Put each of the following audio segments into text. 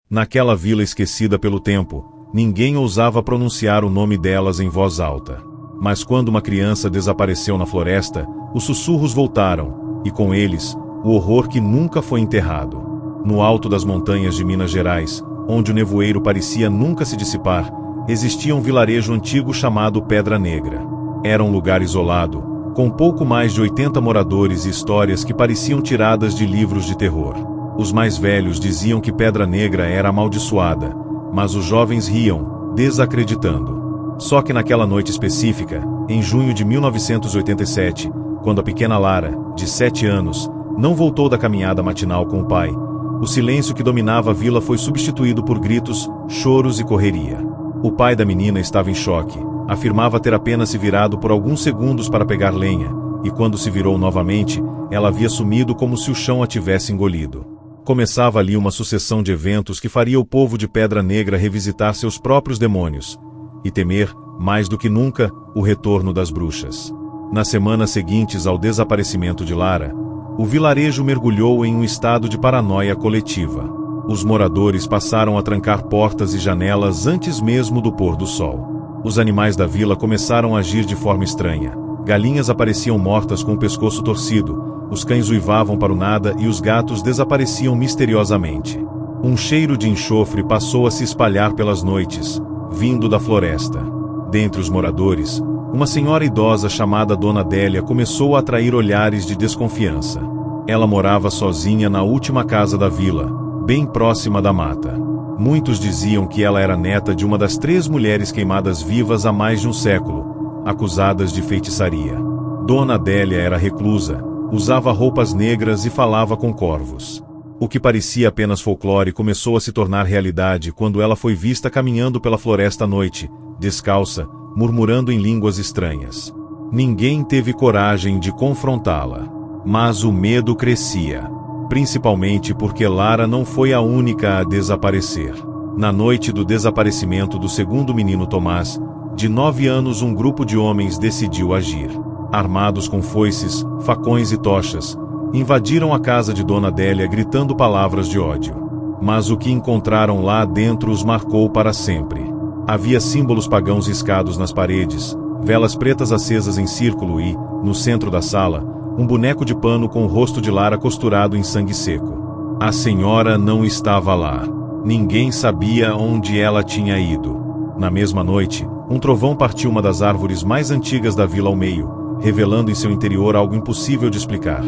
Naquela vila esquecida pelo tempo, ninguém ousava pronunciar o nome delas em voz alta. Mas quando uma criança desapareceu na floresta, os sussurros voltaram, e com eles, o horror que nunca foi enterrado. No alto das montanhas de Minas Gerais, onde o nevoeiro parecia nunca se dissipar, existia um vilarejo antigo chamado Pedra Negra. Era um lugar isolado, com pouco mais de 80 moradores e histórias que pareciam tiradas de livros de terror. Os mais velhos diziam que Pedra Negra era amaldiçoada, mas os jovens riam, desacreditando. Só que naquela noite específica, em junho de 1987, quando a pequena Lara, de 7 anos, não voltou da caminhada matinal com o pai, o silêncio que dominava a vila foi substituído por gritos, choros e correria. O pai da menina estava em choque, afirmava ter apenas se virado por alguns segundos para pegar lenha, e quando se virou novamente, ela havia sumido como se o chão a tivesse engolido. Começava ali uma sucessão de eventos que faria o povo de Pedra Negra revisitar seus próprios demônios e temer, mais do que nunca, o retorno das bruxas. Nas semanas seguintes ao desaparecimento de Lara, o vilarejo mergulhou em um estado de paranoia coletiva. Os moradores passaram a trancar portas e janelas antes mesmo do pôr do sol. Os animais da vila começaram a agir de forma estranha. Galinhas apareciam mortas com o pescoço torcido, os cães uivavam para o nada e os gatos desapareciam misteriosamente. Um cheiro de enxofre passou a se espalhar pelas noites, vindo da floresta. Dentre os moradores, uma senhora idosa chamada Dona Adélia começou a atrair olhares de desconfiança. Ela morava sozinha na última casa da vila, bem próxima da mata. Muitos diziam que ela era neta de uma das 3 mulheres queimadas vivas há mais de um século, acusadas de feitiçaria. Dona Adélia era reclusa, usava roupas negras e falava com corvos. O que parecia apenas folclore começou a se tornar realidade quando ela foi vista caminhando pela floresta à noite, descalça, murmurando em línguas estranhas. Ninguém teve coragem de confrontá-la. Mas o medo crescia, principalmente porque Lara não foi a única a desaparecer. Na noite do desaparecimento do segundo menino Tomás, de 9 anos, um grupo de homens decidiu agir. Armados com foices, facões e tochas, invadiram a casa de Dona Adélia gritando palavras de ódio. Mas o que encontraram lá dentro os marcou para sempre. Havia símbolos pagãos riscados nas paredes, velas pretas acesas em círculo e, no centro da sala, um boneco de pano com o rosto de Lara costurado em sangue seco. A senhora não estava lá. Ninguém sabia onde ela tinha ido. Na mesma noite, um trovão partiu uma das árvores mais antigas da vila ao meio, revelando em seu interior algo impossível de explicar.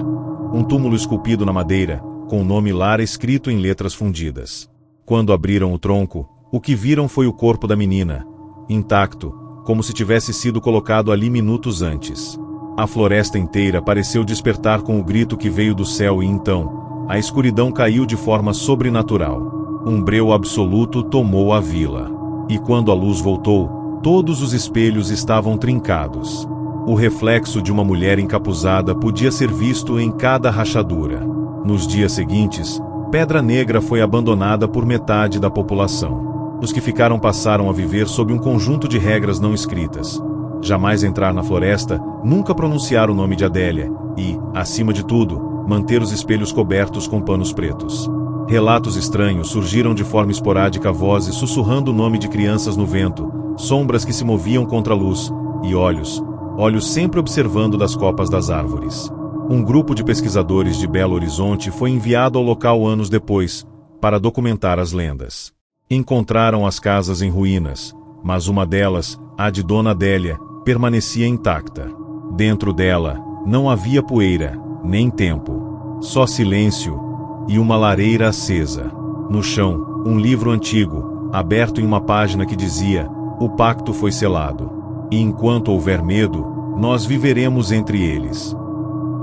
Um túmulo esculpido na madeira, com o nome Lara escrito em letras fundidas. Quando abriram o tronco, o que viram foi o corpo da menina, intacto, como se tivesse sido colocado ali minutos antes. A floresta inteira pareceu despertar com o grito que veio do céu e então, a escuridão caiu de forma sobrenatural. Um breu absoluto tomou a vila. E quando a luz voltou, todos os espelhos estavam trincados. O reflexo de uma mulher encapuzada podia ser visto em cada rachadura. Nos dias seguintes, Pedra Negra foi abandonada por metade da população. Os que ficaram passaram a viver sob um conjunto de regras não escritas. Jamais entrar na floresta, nunca pronunciar o nome de Adélia e, acima de tudo, manter os espelhos cobertos com panos pretos. Relatos estranhos surgiram de forma esporádica, vozes sussurrando o nome de crianças no vento, sombras que se moviam contra a luz, e olhos sempre observando das copas das árvores. Um grupo de pesquisadores de Belo Horizonte foi enviado ao local anos depois, para documentar as lendas. Encontraram as casas em ruínas, mas uma delas, a de Dona Adélia, permanecia intacta. Dentro dela, não havia poeira, nem tempo. Só silêncio e uma lareira acesa. No chão, um livro antigo, aberto em uma página que dizia: "O pacto foi selado. E enquanto houver medo, nós viveremos entre eles."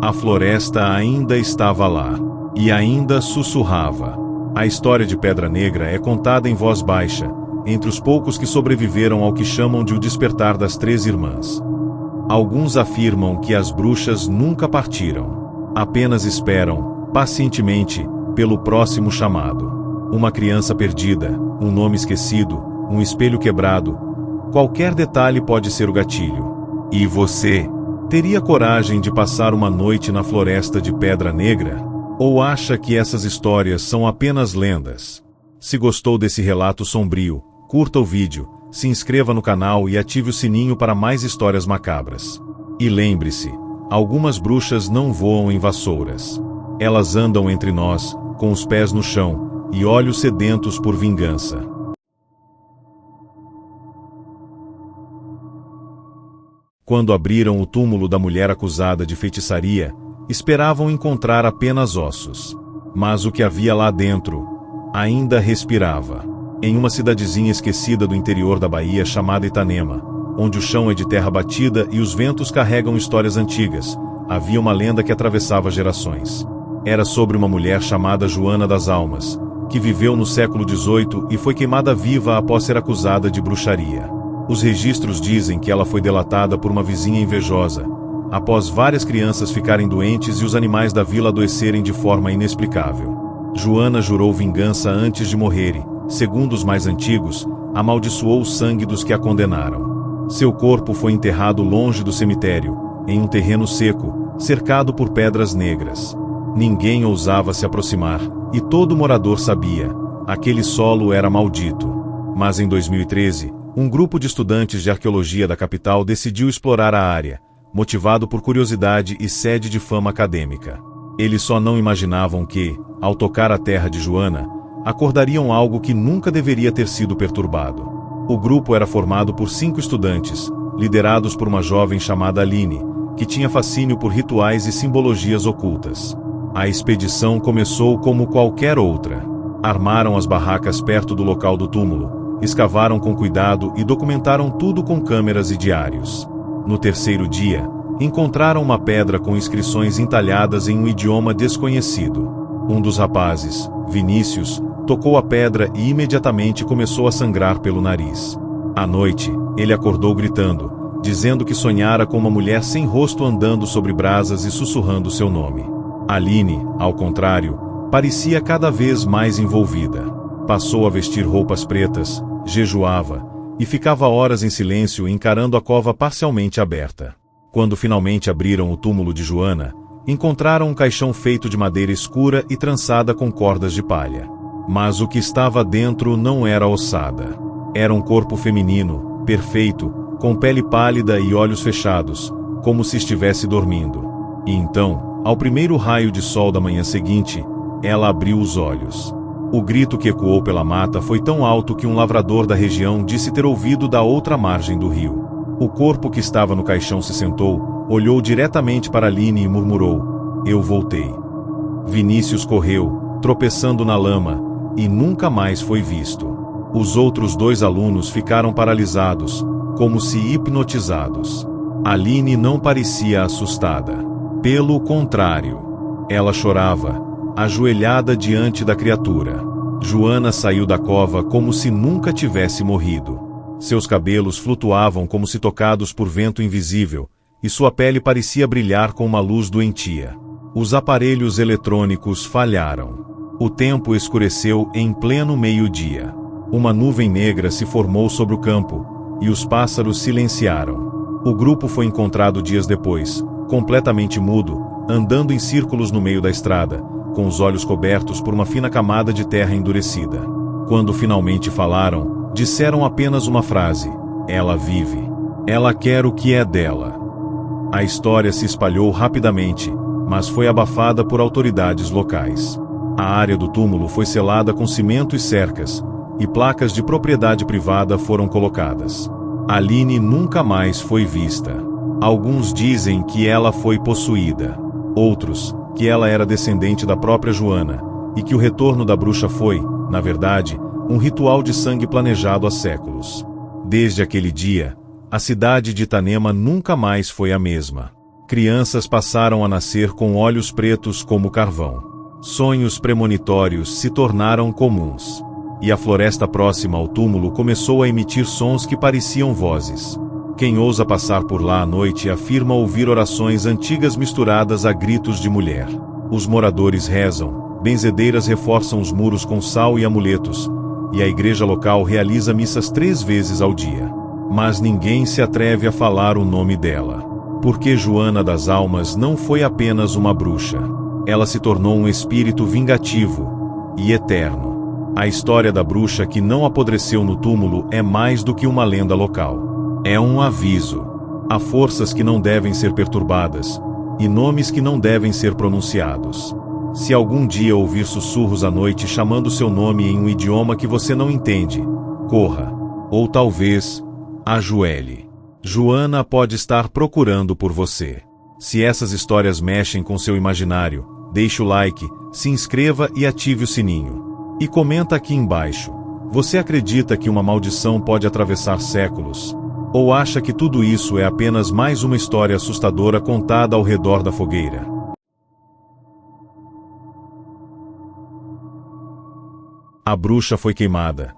A floresta ainda estava lá, e ainda sussurrava. A história de Pedra Negra é contada em voz baixa, entre os poucos que sobreviveram ao que chamam de o despertar das 3 irmãs. Alguns afirmam que as bruxas nunca partiram. Apenas esperam, pacientemente, pelo próximo chamado. Uma criança perdida, um nome esquecido, um espelho quebrado. Qualquer detalhe pode ser o gatilho. E você? Teria coragem de passar uma noite na floresta de Pedra Negra? Ou acha que essas histórias são apenas lendas? Se gostou desse relato sombrio, curta o vídeo, se inscreva no canal e ative o sininho para mais histórias macabras. E lembre-se, algumas bruxas não voam em vassouras. Elas andam entre nós, com os pés no chão, e olhos sedentos por vingança. Quando abriram o túmulo da mulher acusada de feitiçaria, esperavam encontrar apenas ossos. Mas o que havia lá dentro ainda respirava. Em uma cidadezinha esquecida do interior da Bahia chamada Itanema, onde o chão é de terra batida e os ventos carregam histórias antigas, havia uma lenda que atravessava gerações. Era sobre uma mulher chamada Joana das Almas, que viveu no século XVIII e foi queimada viva após ser acusada de bruxaria. Os registros dizem que ela foi delatada por uma vizinha invejosa, após várias crianças ficarem doentes e os animais da vila adoecerem de forma inexplicável. Joana jurou vingança antes de morrer e, segundo os mais antigos, amaldiçoou o sangue dos que a condenaram. Seu corpo foi enterrado longe do cemitério, em um terreno seco, cercado por pedras negras. Ninguém ousava se aproximar, e todo morador sabia, aquele solo era maldito. Mas em 2013, um grupo de estudantes de arqueologia da capital decidiu explorar a área, motivado por curiosidade e sede de fama acadêmica. Eles só não imaginavam que, ao tocar a terra de Joana, acordariam algo que nunca deveria ter sido perturbado. O grupo era formado por 5 estudantes, liderados por uma jovem chamada Aline, que tinha fascínio por rituais e simbologias ocultas. A expedição começou como qualquer outra. Armaram as barracas perto do local do túmulo, escavaram com cuidado e documentaram tudo com câmeras e diários. No terceiro dia, encontraram uma pedra com inscrições entalhadas em um idioma desconhecido. Um dos rapazes, Vinícius, tocou a pedra e imediatamente começou a sangrar pelo nariz. À noite, ele acordou gritando, dizendo que sonhara com uma mulher sem rosto andando sobre brasas e sussurrando seu nome. Aline, ao contrário, parecia cada vez mais envolvida. Passou a vestir roupas pretas, jejuava, e ficava horas em silêncio encarando a cova parcialmente aberta. Quando finalmente abriram o túmulo de Joana, encontraram um caixão feito de madeira escura e trançada com cordas de palha. Mas o que estava dentro não era ossada. Era um corpo feminino, perfeito, com pele pálida e olhos fechados, como se estivesse dormindo. E então, ao primeiro raio de sol da manhã seguinte, ela abriu os olhos. O grito que ecoou pela mata foi tão alto que um lavrador da região disse ter ouvido da outra margem do rio. O corpo que estava no caixão se sentou, olhou diretamente para Aline e murmurou: "Eu voltei." Vinícius correu, tropeçando na lama, e nunca mais foi visto. Os outros 2 alunos ficaram paralisados, como se hipnotizados. Aline não parecia assustada. Pelo contrário, ela chorava, ajoelhada diante da criatura. Joana saiu da cova como se nunca tivesse morrido. Seus cabelos flutuavam como se tocados por vento invisível, e sua pele parecia brilhar com uma luz doentia. Os aparelhos eletrônicos falharam. O tempo escureceu em pleno meio-dia. Uma nuvem negra se formou sobre o campo, e os pássaros silenciaram. O grupo foi encontrado dias depois, completamente mudo, andando em círculos no meio da estrada, com os olhos cobertos por uma fina camada de terra endurecida. Quando finalmente falaram, disseram apenas uma frase: "Ela vive. Ela quer o que é dela." A história se espalhou rapidamente, mas foi abafada por autoridades locais. A área do túmulo foi selada com cimento e cercas, e placas de propriedade privada foram colocadas. Aline nunca mais foi vista. Alguns dizem que ela foi possuída. Outros, que ela era descendente da própria Joana, e que o retorno da bruxa foi, na verdade, um ritual de sangue planejado há séculos. Desde aquele dia, a cidade de Itanema nunca mais foi a mesma. Crianças passaram a nascer com olhos pretos como carvão. Sonhos premonitórios se tornaram comuns. E a floresta próxima ao túmulo começou a emitir sons que pareciam vozes. Quem ousa passar por lá à noite afirma ouvir orações antigas misturadas a gritos de mulher. Os moradores rezam, benzedeiras reforçam os muros com sal e amuletos, e a igreja local realiza missas 3 vezes ao dia. Mas ninguém se atreve a falar o nome dela. Porque Joana das Almas não foi apenas uma bruxa. Ela se tornou um espírito vingativo e eterno. A história da bruxa que não apodreceu no túmulo é mais do que uma lenda local. É um aviso. Há forças que não devem ser perturbadas, e nomes que não devem ser pronunciados. Se algum dia ouvir sussurros à noite chamando seu nome em um idioma que você não entende, corra. Ou talvez, ajoelhe. Joana pode estar procurando por você. Se essas histórias mexem com seu imaginário, deixe o like, se inscreva e ative o sininho. E comenta aqui embaixo. Você acredita que uma maldição pode atravessar séculos? Ou acha que tudo isso é apenas mais uma história assustadora contada ao redor da fogueira? A bruxa foi queimada,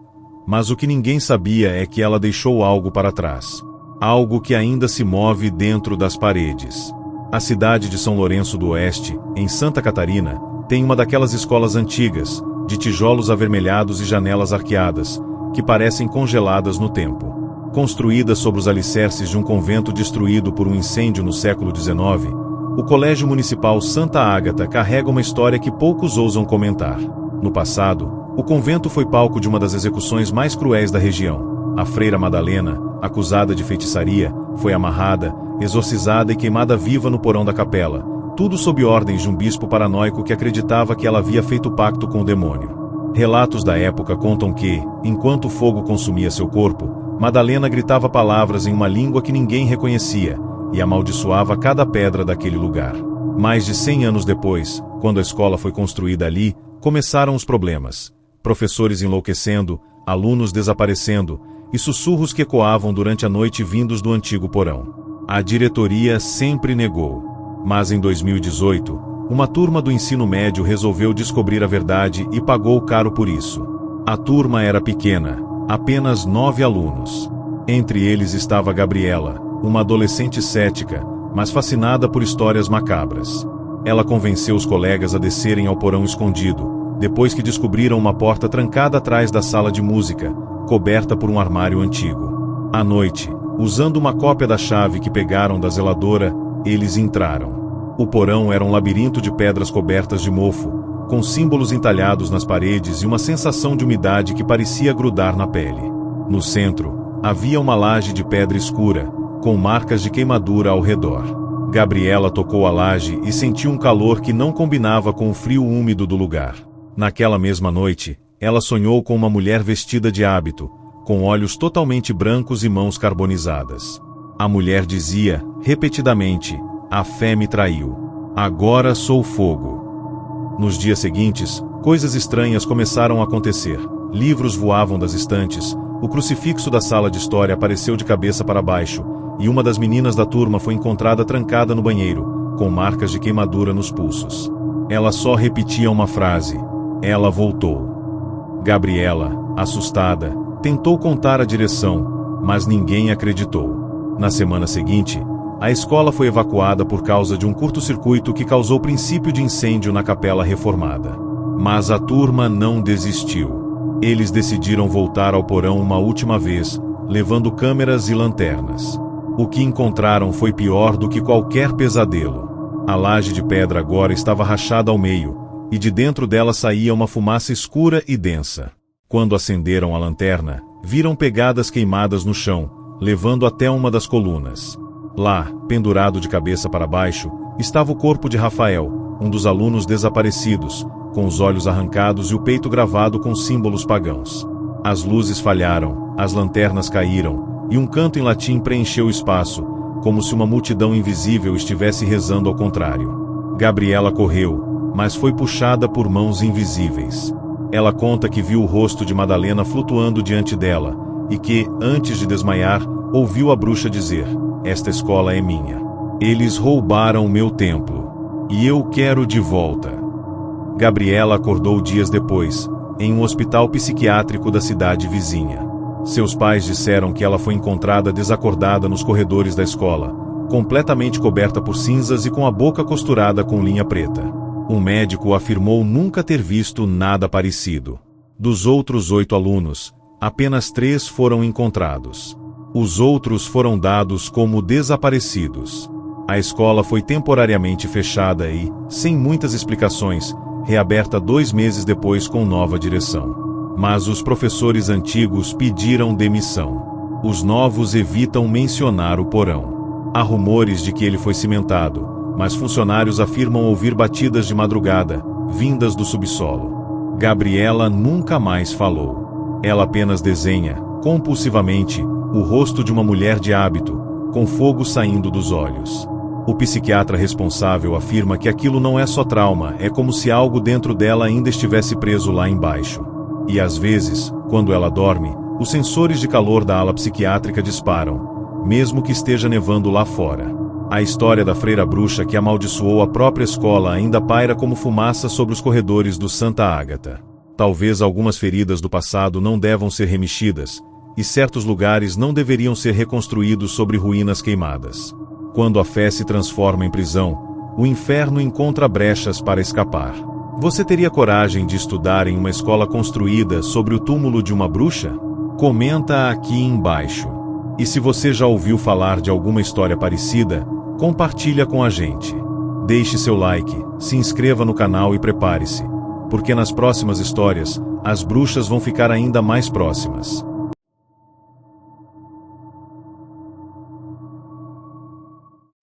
mas o que ninguém sabia é que ela deixou algo para trás. Algo que ainda se move dentro das paredes. A cidade de São Lourenço do Oeste, em Santa Catarina, tem uma daquelas escolas antigas, de tijolos avermelhados e janelas arqueadas, que parecem congeladas no tempo. Construída sobre os alicerces de um convento destruído por um incêndio no século XIX, o Colégio Municipal Santa Ágata carrega uma história que poucos ousam comentar. No passado, o convento foi palco de uma das execuções mais cruéis da região. A freira Madalena, acusada de feitiçaria, foi amarrada, exorcizada e queimada viva no porão da capela, tudo sob ordens de um bispo paranoico que acreditava que ela havia feito pacto com o demônio. Relatos da época contam que, enquanto o fogo consumia seu corpo, Madalena gritava palavras em uma língua que ninguém reconhecia e amaldiçoava cada pedra daquele lugar. Mais de 100 anos depois, quando a escola foi construída ali, começaram os problemas. Professores enlouquecendo, alunos desaparecendo e sussurros que ecoavam durante a noite vindos do antigo porão. A diretoria sempre negou. Mas em 2018, uma turma do ensino médio resolveu descobrir a verdade e pagou caro por isso. A turma era pequena, apenas 9 alunos. Entre eles estava Gabriela, uma adolescente cética, mas fascinada por histórias macabras. Ela convenceu os colegas a descerem ao porão escondido, depois que descobriram uma porta trancada atrás da sala de música, coberta por um armário antigo. À noite, usando uma cópia da chave que pegaram da zeladora, eles entraram. O porão era um labirinto de pedras cobertas de mofo, com símbolos entalhados nas paredes e uma sensação de umidade que parecia grudar na pele. No centro, havia uma laje de pedra escura, com marcas de queimadura ao redor. Gabriela tocou a laje e sentiu um calor que não combinava com o frio úmido do lugar. Naquela mesma noite, ela sonhou com uma mulher vestida de hábito, com olhos totalmente brancos e mãos carbonizadas. A mulher dizia, repetidamente, "A fé me traiu. Agora sou fogo." Nos dias seguintes, coisas estranhas começaram a acontecer. Livros voavam das estantes, o crucifixo da sala de história apareceu de cabeça para baixo, e uma das meninas da turma foi encontrada trancada no banheiro, com marcas de queimadura nos pulsos. Ela só repetia uma frase: "Ela voltou." Gabriela, assustada, tentou contar a direção, mas ninguém acreditou. Na semana seguinte, a escola foi evacuada por causa de um curto-circuito que causou princípio de incêndio na capela reformada. Mas a turma não desistiu. Eles decidiram voltar ao porão uma última vez, levando câmeras e lanternas. O que encontraram foi pior do que qualquer pesadelo. A laje de pedra agora estava rachada ao meio, e de dentro dela saía uma fumaça escura e densa. Quando acenderam a lanterna, viram pegadas queimadas no chão, levando até uma das colunas. Lá, pendurado de cabeça para baixo, estava o corpo de Rafael, um dos alunos desaparecidos, com os olhos arrancados e o peito gravado com símbolos pagãos. As luzes falharam, as lanternas caíram, e um canto em latim preencheu o espaço, como se uma multidão invisível estivesse rezando ao contrário. Gabriela correu, mas foi puxada por mãos invisíveis. Ela conta que viu o rosto de Madalena flutuando diante dela, e que, antes de desmaiar, ouviu a bruxa dizer: "Esta escola é minha. Eles roubaram meu templo, e eu quero de volta." Gabriela acordou dias depois, em um hospital psiquiátrico da cidade vizinha. Seus pais disseram que ela foi encontrada desacordada nos corredores da escola, completamente coberta por cinzas e com a boca costurada com linha preta. Um médico afirmou nunca ter visto nada parecido. Dos outros 8 alunos, apenas 3 foram encontrados. Os outros foram dados como desaparecidos. A escola foi temporariamente fechada e, sem muitas explicações, reaberta 2 meses depois com nova direção. Mas os professores antigos pediram demissão. Os novos evitam mencionar o porão. Há rumores de que ele foi cimentado, mas funcionários afirmam ouvir batidas de madrugada, vindas do subsolo. Gabriela nunca mais falou. Ela apenas desenha, compulsivamente, o rosto de uma mulher de hábito, com fogo saindo dos olhos. O psiquiatra responsável afirma que aquilo não é só trauma, é como se algo dentro dela ainda estivesse preso lá embaixo. E às vezes, quando ela dorme, os sensores de calor da ala psiquiátrica disparam, mesmo que esteja nevando lá fora. A história da freira bruxa que amaldiçoou a própria escola ainda paira como fumaça sobre os corredores do Santa Ágata. Talvez algumas feridas do passado não devam ser remexidas, e certos lugares não deveriam ser reconstruídos sobre ruínas queimadas. Quando a fé se transforma em prisão, o inferno encontra brechas para escapar. Você teria coragem de estudar em uma escola construída sobre o túmulo de uma bruxa? Comenta aqui embaixo. E se você já ouviu falar de alguma história parecida, compartilha com a gente. Deixe seu like, se inscreva no canal e prepare-se, porque nas próximas histórias, as bruxas vão ficar ainda mais próximas.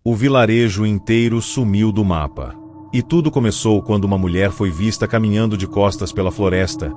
O vilarejo inteiro sumiu do mapa. E tudo começou quando uma mulher foi vista caminhando de costas pela floresta,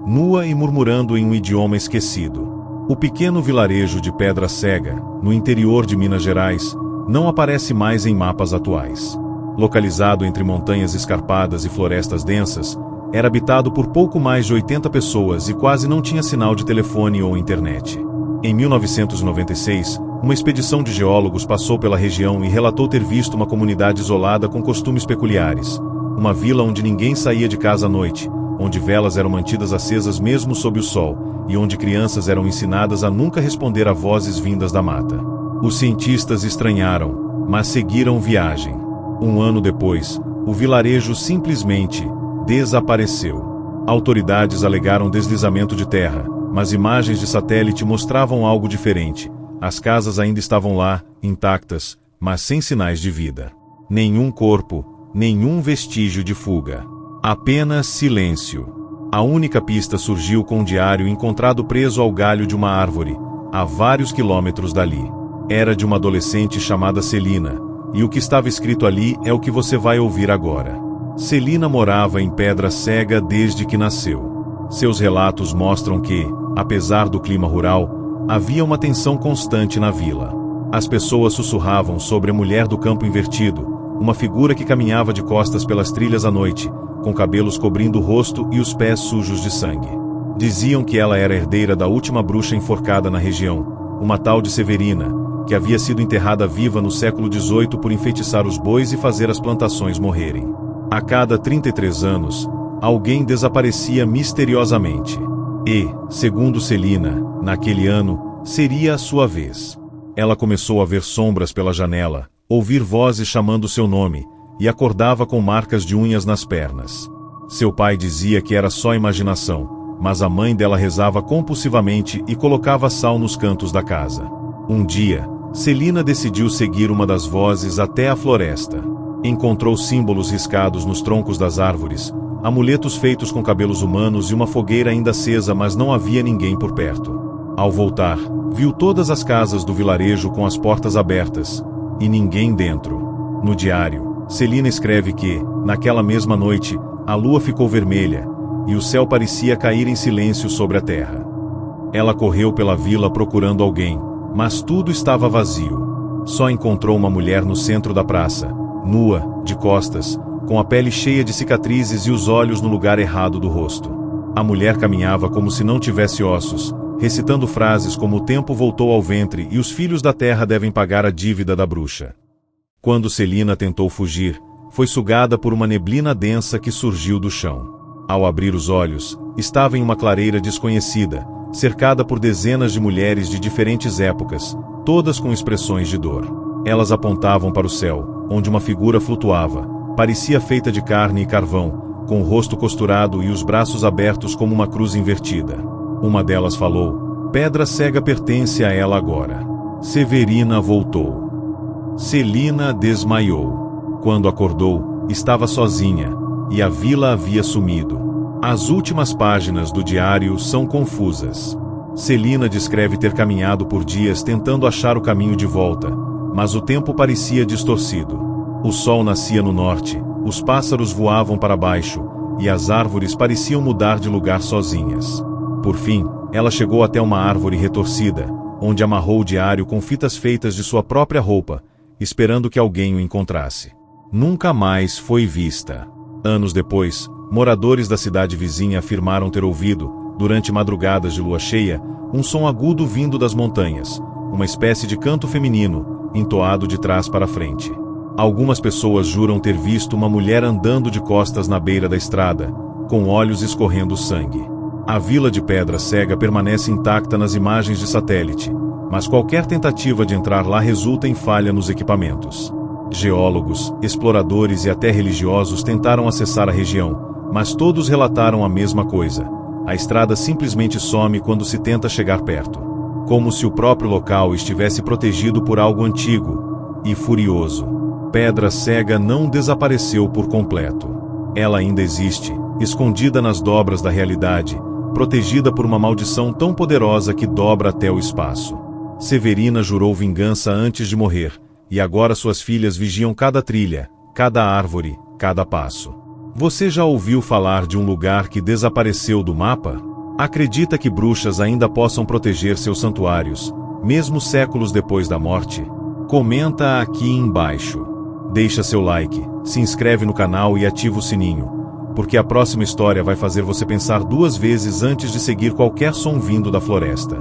nua e murmurando em um idioma esquecido. O pequeno vilarejo de Pedra Cega, no interior de Minas Gerais, não aparece mais em mapas atuais. Localizado entre montanhas escarpadas e florestas densas, era habitado por pouco mais de 80 pessoas e quase não tinha sinal de telefone ou internet. Em 1996, uma expedição de geólogos passou pela região e relatou ter visto uma comunidade isolada com costumes peculiares, uma vila onde ninguém saía de casa à noite, onde velas eram mantidas acesas mesmo sob o sol, e onde crianças eram ensinadas a nunca responder a vozes vindas da mata. Os cientistas estranharam, mas seguiram viagem. Um ano depois, o vilarejo simplesmente desapareceu. Autoridades alegaram deslizamento de terra, mas imagens de satélite mostravam algo diferente. As casas ainda estavam lá, intactas, mas sem sinais de vida. Nenhum corpo, nenhum vestígio de fuga. Apenas silêncio. A única pista surgiu com um diário encontrado preso ao galho de uma árvore, a vários quilômetros dali. Era de uma adolescente chamada Celina, e o que estava escrito ali é o que você vai ouvir agora. Celina morava em Pedra Cega desde que nasceu. Seus relatos mostram que, apesar do clima rural, havia uma tensão constante na vila. As pessoas sussurravam sobre a mulher do campo invertido, uma figura que caminhava de costas pelas trilhas à noite, com cabelos cobrindo o rosto e os pés sujos de sangue. Diziam que ela era herdeira da última bruxa enforcada na região, uma tal de Severina, que havia sido enterrada viva no século XVIII por enfeitiçar os bois e fazer as plantações morrerem. A cada 33 anos, alguém desaparecia misteriosamente. E, segundo Celina, naquele ano, seria a sua vez. Ela começou a ver sombras pela janela, ouvir vozes chamando seu nome, e acordava com marcas de unhas nas pernas. Seu pai dizia que era só imaginação, mas a mãe dela rezava compulsivamente e colocava sal nos cantos da casa. Um dia, Celina decidiu seguir uma das vozes até a floresta. Encontrou símbolos riscados nos troncos das árvores, amuletos feitos com cabelos humanos e uma fogueira ainda acesa, mas não havia ninguém por perto. Ao voltar, viu todas as casas do vilarejo com as portas abertas, e ninguém dentro. No diário, Celina escreve que, naquela mesma noite, a lua ficou vermelha, e o céu parecia cair em silêncio sobre a terra. Ela correu pela vila procurando alguém, mas tudo estava vazio. Só encontrou uma mulher no centro da praça, nua, de costas, com a pele cheia de cicatrizes e os olhos no lugar errado do rosto. A mulher caminhava como se não tivesse ossos, recitando frases como o tempo voltou ao ventre e os filhos da terra devem pagar a dívida da bruxa. Quando Celina tentou fugir, foi sugada por uma neblina densa que surgiu do chão. Ao abrir os olhos, estava em uma clareira desconhecida, cercada por dezenas de mulheres de diferentes épocas, todas com expressões de dor. Elas apontavam para o céu, onde uma figura flutuava, Parecia feita de carne e carvão, com o rosto costurado e os braços abertos como uma cruz invertida. Uma delas falou: Pedra Cega pertence a ela agora. Severina voltou. Celina desmaiou. Quando acordou, estava sozinha, e a vila havia sumido. As últimas páginas do diário são confusas. Celina descreve ter caminhado por dias tentando achar o caminho de volta, mas o tempo parecia distorcido. O sol nascia no norte, os pássaros voavam para baixo, e as árvores pareciam mudar de lugar sozinhas. Por fim, ela chegou até uma árvore retorcida, onde amarrou o diário com fitas feitas de sua própria roupa, esperando que alguém o encontrasse. Nunca mais foi vista. Anos depois, moradores da cidade vizinha afirmaram ter ouvido, durante madrugadas de lua cheia, um som agudo vindo das montanhas, uma espécie de canto feminino, entoado de trás para frente. Algumas pessoas juram ter visto uma mulher andando de costas na beira da estrada, com olhos escorrendo sangue. A vila de Pedra Cega permanece intacta nas imagens de satélite, mas qualquer tentativa de entrar lá resulta em falha nos equipamentos. Geólogos, exploradores e até religiosos tentaram acessar a região, mas todos relataram a mesma coisa: a estrada simplesmente some quando se tenta chegar perto. Como se o próprio local estivesse protegido por algo antigo e furioso. Pedra Cega não desapareceu por completo. Ela ainda existe, escondida nas dobras da realidade, protegida por uma maldição tão poderosa que dobra até o espaço. Severina jurou vingança antes de morrer, e agora suas filhas vigiam cada trilha, cada árvore, cada passo. Você já ouviu falar de um lugar que desapareceu do mapa? Acredita que bruxas ainda possam proteger seus santuários, mesmo séculos depois da morte? Comenta aqui embaixo. Deixa seu like, se inscreve no canal e ativa o sininho, porque a próxima história vai fazer você pensar duas vezes antes de seguir qualquer som vindo da floresta.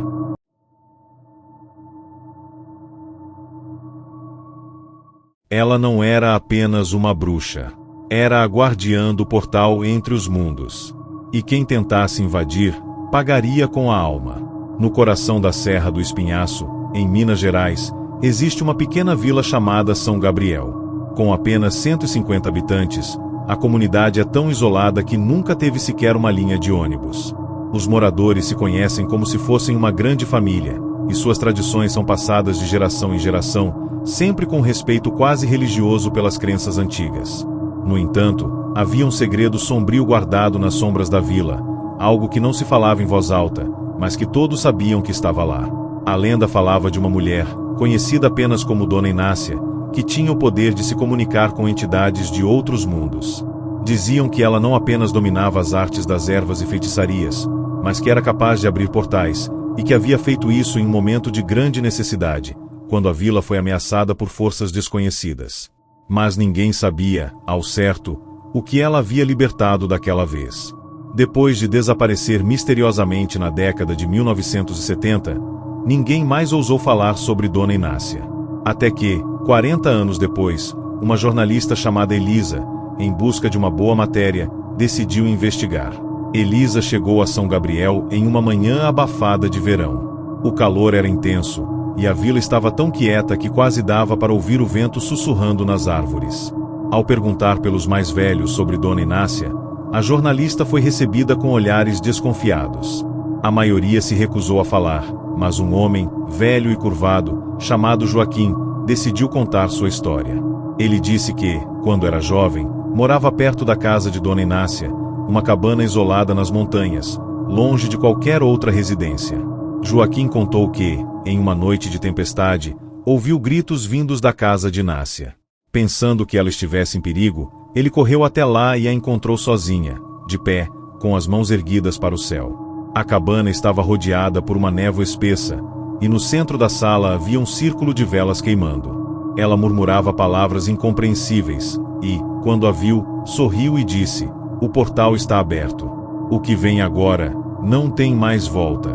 Ela não era apenas uma bruxa. Era a guardiã do portal entre os mundos. E quem tentasse invadir, pagaria com a alma. No coração da Serra do Espinhaço, em Minas Gerais, existe uma pequena vila chamada São Gabriel. Com apenas 150 habitantes, a comunidade é tão isolada que nunca teve sequer uma linha de ônibus. Os moradores se conhecem como se fossem uma grande família, e suas tradições são passadas de geração em geração, sempre com respeito quase religioso pelas crenças antigas. No entanto, havia um segredo sombrio guardado nas sombras da vila, algo que não se falava em voz alta, mas que todos sabiam que estava lá. A lenda falava de uma mulher, conhecida apenas como Dona Inácia, que tinha o poder de se comunicar com entidades de outros mundos. Diziam que ela não apenas dominava as artes das ervas e feitiçarias, mas que era capaz de abrir portais, e que havia feito isso em um momento de grande necessidade, quando a vila foi ameaçada por forças desconhecidas. Mas ninguém sabia, ao certo, o que ela havia libertado daquela vez. Depois de desaparecer misteriosamente na década de 1970, ninguém mais ousou falar sobre Dona Inácia. Até que, 40 anos depois, uma jornalista chamada Elisa, em busca de uma boa matéria, decidiu investigar. Elisa chegou a São Gabriel em uma manhã abafada de verão. O calor era intenso, e a vila estava tão quieta que quase dava para ouvir o vento sussurrando nas árvores. Ao perguntar pelos mais velhos sobre Dona Inácia, a jornalista foi recebida com olhares desconfiados. A maioria se recusou a falar, mas um homem, velho e curvado, chamado Joaquim, decidiu contar sua história. Ele disse que, quando era jovem, morava perto da casa de Dona Inácia, uma cabana isolada nas montanhas, longe de qualquer outra residência. Joaquim contou que, em uma noite de tempestade, ouviu gritos vindos da casa de Inácia. Pensando que ela estivesse em perigo, ele correu até lá e a encontrou sozinha, de pé, com as mãos erguidas para o céu. A cabana estava rodeada por uma névoa espessa, e no centro da sala havia um círculo de velas queimando. Ela murmurava palavras incompreensíveis, e, quando a viu, sorriu e disse: "O portal está aberto. O que vem agora, não tem mais volta."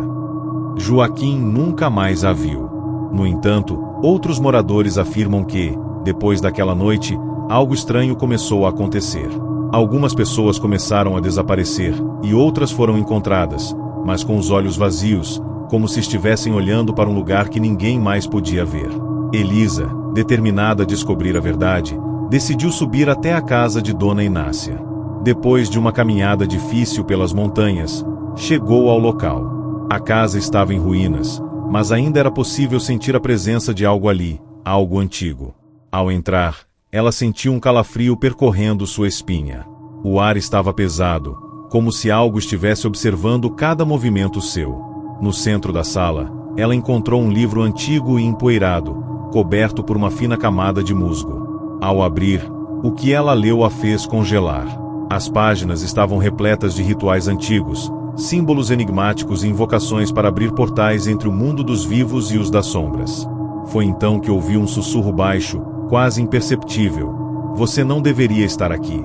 Joaquim nunca mais a viu. No entanto, outros moradores afirmam que, depois daquela noite, algo estranho começou a acontecer. Algumas pessoas começaram a desaparecer, e outras foram encontradas, mas com os olhos vazios, como se estivessem olhando para um lugar que ninguém mais podia ver. Elisa, determinada a descobrir a verdade, decidiu subir até a casa de Dona Inácia. Depois de uma caminhada difícil pelas montanhas, chegou ao local. A casa estava em ruínas, mas ainda era possível sentir a presença de algo ali, algo antigo. Ao entrar, ela sentiu um calafrio percorrendo sua espinha. O ar estava pesado, como se algo estivesse observando cada movimento seu. No centro da sala, ela encontrou um livro antigo e empoeirado, coberto por uma fina camada de musgo. Ao abrir, o que ela leu a fez congelar. As páginas estavam repletas de rituais antigos, símbolos enigmáticos e invocações para abrir portais entre o mundo dos vivos e os das sombras. Foi então que ouviu um sussurro baixo, quase imperceptível. Você não deveria estar aqui.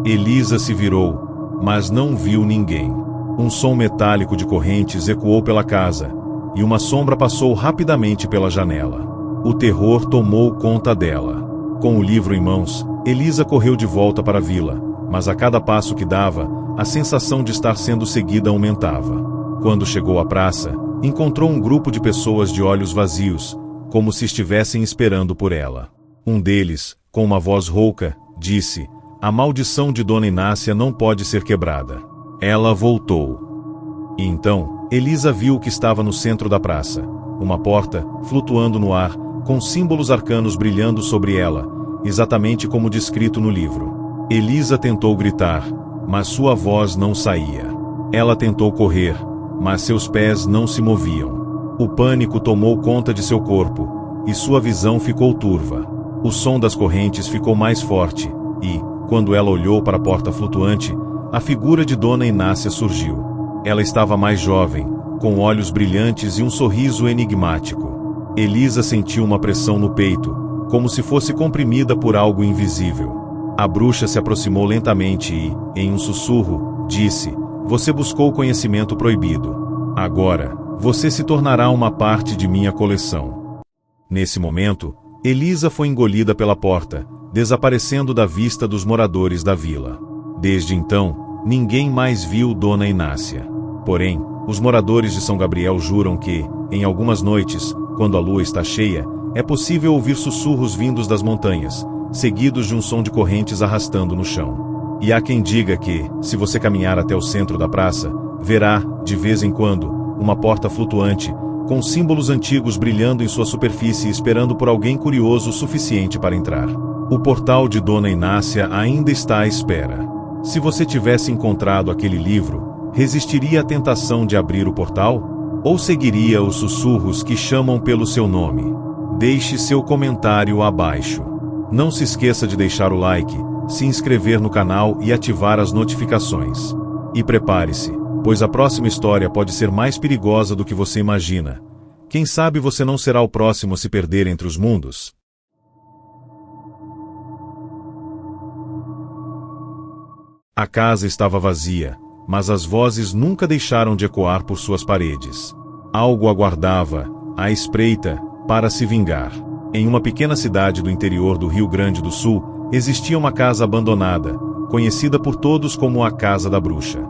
Elisa se virou, mas não viu ninguém. Um som metálico de correntes ecoou pela casa, e uma sombra passou rapidamente pela janela. O terror tomou conta dela. Com o livro em mãos, Elisa correu de volta para a vila, mas a cada passo que dava, a sensação de estar sendo seguida aumentava. Quando chegou à praça, encontrou um grupo de pessoas de olhos vazios, como se estivessem esperando por ela. Um deles, com uma voz rouca, disse: "A maldição de Dona Inácia não pode ser quebrada." Ela voltou. E então, Elisa viu o que estava no centro da praça. Uma porta, flutuando no ar, com símbolos arcanos brilhando sobre ela, exatamente como descrito no livro. Elisa tentou gritar, mas sua voz não saía. Ela tentou correr, mas seus pés não se moviam. O pânico tomou conta de seu corpo, e sua visão ficou turva. O som das correntes ficou mais forte, e, quando ela olhou para a porta flutuante, a figura de Dona Inácia surgiu. Ela estava mais jovem, com olhos brilhantes e um sorriso enigmático. Elisa sentiu uma pressão no peito, como se fosse comprimida por algo invisível. A bruxa se aproximou lentamente e, em um sussurro, disse: "Você buscou o conhecimento proibido. Agora, você se tornará uma parte de minha coleção." Nesse momento, Elisa foi engolida pela porta, desaparecendo da vista dos moradores da vila. Desde então, ninguém mais viu Dona Inácia. Porém, os moradores de São Gabriel juram que, em algumas noites, quando a lua está cheia, é possível ouvir sussurros vindos das montanhas, seguidos de um som de correntes arrastando no chão. E há quem diga que, se você caminhar até o centro da praça, verá, de vez em quando, uma porta flutuante, com símbolos antigos brilhando em sua superfície esperando por alguém curioso o suficiente para entrar. O portal de Dona Inácia ainda está à espera. Se você tivesse encontrado aquele livro, resistiria à tentação de abrir o portal? Ou seguiria os sussurros que chamam pelo seu nome? Deixe seu comentário abaixo. Não se esqueça de deixar o like, se inscrever no canal e ativar as notificações. E prepare-se, pois a próxima história pode ser mais perigosa do que você imagina. Quem sabe você não será o próximo a se perder entre os mundos? A casa estava vazia, mas as vozes nunca deixaram de ecoar por suas paredes. Algo aguardava, à espreita, para se vingar. Em uma pequena cidade do interior do Rio Grande do Sul, existia uma casa abandonada, conhecida por todos como a Casa da Bruxa.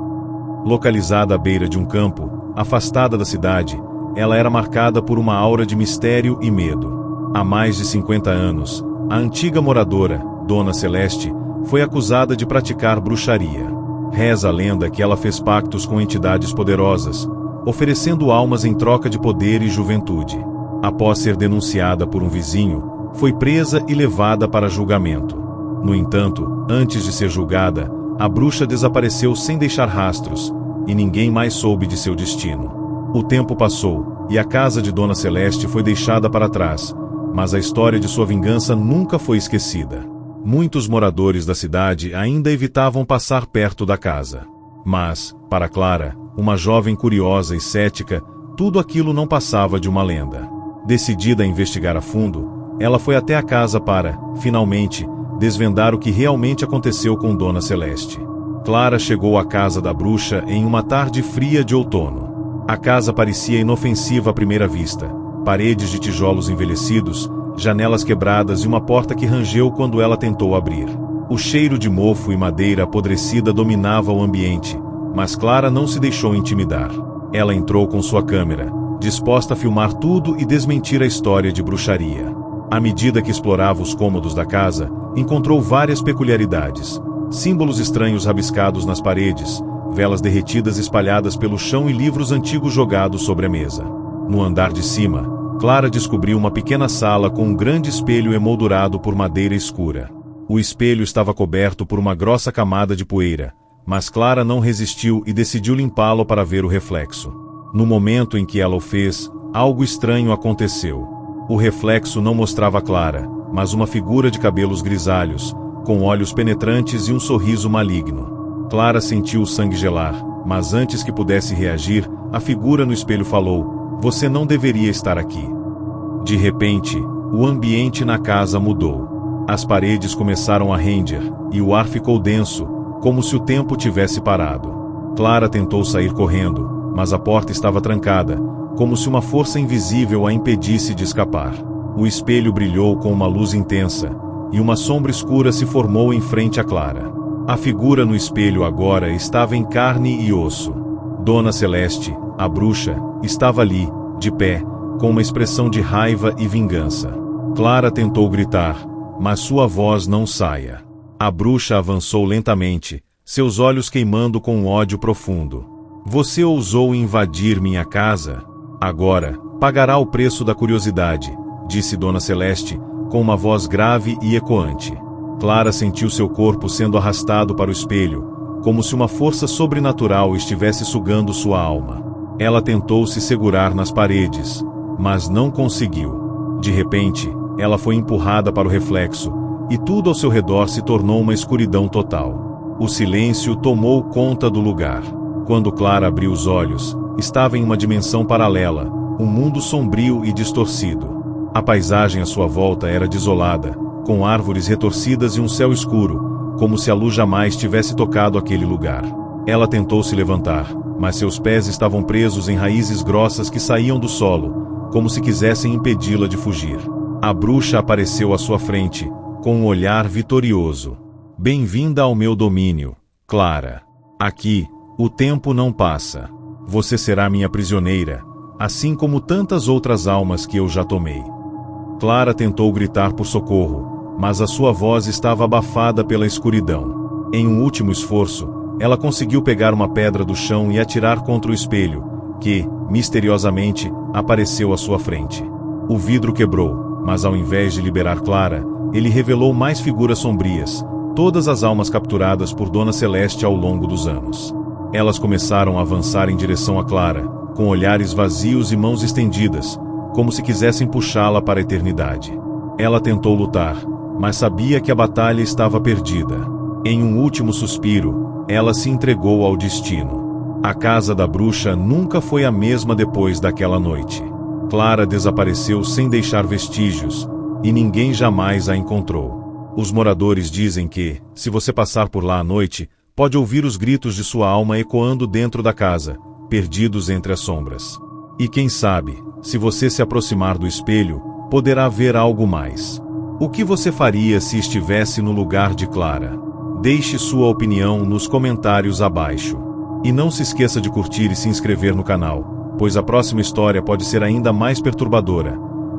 Localizada à beira de um campo, afastada da cidade, ela era marcada por uma aura de mistério e medo. Há mais de 50 anos, a antiga moradora, Dona Celeste, foi acusada de praticar bruxaria. Reza a lenda que ela fez pactos com entidades poderosas, oferecendo almas em troca de poder e juventude. Após ser denunciada por um vizinho, foi presa e levada para julgamento. No entanto, antes de ser julgada, a bruxa desapareceu sem deixar rastros, e ninguém mais soube de seu destino. O tempo passou, e a casa de Dona Celeste foi deixada para trás, mas a história de sua vingança nunca foi esquecida. Muitos moradores da cidade ainda evitavam passar perto da casa. Mas, para Clara, uma jovem curiosa e cética, tudo aquilo não passava de uma lenda. Decidida a investigar a fundo, ela foi até a casa para, finalmente, desvendar o que realmente aconteceu com Dona Celeste. Clara chegou à casa da bruxa em uma tarde fria de outono. A casa parecia inofensiva à primeira vista. Paredes de tijolos envelhecidos, janelas quebradas e uma porta que rangeu quando ela tentou abrir. O cheiro de mofo e madeira apodrecida dominava o ambiente, mas Clara não se deixou intimidar. Ela entrou com sua câmera, disposta a filmar tudo e desmentir a história de bruxaria. À medida que explorava os cômodos da casa, encontrou várias peculiaridades. Símbolos estranhos rabiscados nas paredes, velas derretidas espalhadas pelo chão e livros antigos jogados sobre a mesa. No andar de cima, Clara descobriu uma pequena sala com um grande espelho emoldurado por madeira escura. O espelho estava coberto por uma grossa camada de poeira, mas Clara não resistiu e decidiu limpá-lo para ver o reflexo. No momento em que ela o fez, algo estranho aconteceu. O reflexo não mostrava Clara, mas uma figura de cabelos grisalhos, com olhos penetrantes e um sorriso maligno. Clara sentiu o sangue gelar, mas antes que pudesse reagir, a figura no espelho falou: "Você não deveria estar aqui." De repente, o ambiente na casa mudou. As paredes começaram a render, e o ar ficou denso, como se o tempo tivesse parado. Clara tentou sair correndo, mas a porta estava trancada, como se uma força invisível a impedisse de escapar. O espelho brilhou com uma luz intensa, e uma sombra escura se formou em frente a Clara. A figura no espelho agora estava em carne e osso. Dona Celeste, a bruxa, estava ali, de pé, com uma expressão de raiva e vingança. Clara tentou gritar, mas sua voz não saía. A bruxa avançou lentamente, seus olhos queimando com um ódio profundo. "Você ousou invadir minha casa? Agora, pagará o preço da curiosidade", disse Dona Celeste, com uma voz grave e ecoante. Clara sentiu seu corpo sendo arrastado para o espelho, como se uma força sobrenatural estivesse sugando sua alma. Ela tentou se segurar nas paredes, mas não conseguiu. De repente, ela foi empurrada para o reflexo, e tudo ao seu redor se tornou uma escuridão total. O silêncio tomou conta do lugar. Quando Clara abriu os olhos, estava em uma dimensão paralela, um mundo sombrio e distorcido. A paisagem à sua volta era desolada, com árvores retorcidas e um céu escuro, como se a luz jamais tivesse tocado aquele lugar. Ela tentou se levantar, mas seus pés estavam presos em raízes grossas que saíam do solo, como se quisessem impedi-la de fugir. A bruxa apareceu à sua frente, com um olhar vitorioso. "Bem-vinda ao meu domínio, Clara. Aqui, o tempo não passa. Você será minha prisioneira, assim como tantas outras almas que eu já tomei." Clara tentou gritar por socorro, mas a sua voz estava abafada pela escuridão. Em um último esforço, ela conseguiu pegar uma pedra do chão e atirar contra o espelho, que, misteriosamente, apareceu à sua frente. O vidro quebrou, mas ao invés de liberar Clara, ele revelou mais figuras sombrias, todas as almas capturadas por Dona Celeste ao longo dos anos. Elas começaram a avançar em direção a Clara, com olhares vazios e mãos estendidas, como se quisessem puxá-la para a eternidade. Ela tentou lutar, mas sabia que a batalha estava perdida. Em um último suspiro, ela se entregou ao destino. A casa da bruxa nunca foi a mesma depois daquela noite. Clara desapareceu sem deixar vestígios, e ninguém jamais a encontrou. Os moradores dizem que, se você passar por lá à noite, pode ouvir os gritos de sua alma ecoando dentro da casa, perdidos entre as sombras. E quem sabe, se você se aproximar do espelho, poderá ver algo mais. O que você faria se estivesse no lugar de Clara? Deixe sua opinião nos comentários abaixo. E não se esqueça de curtir e se inscrever no canal, pois a próxima história pode ser ainda mais perturbadora.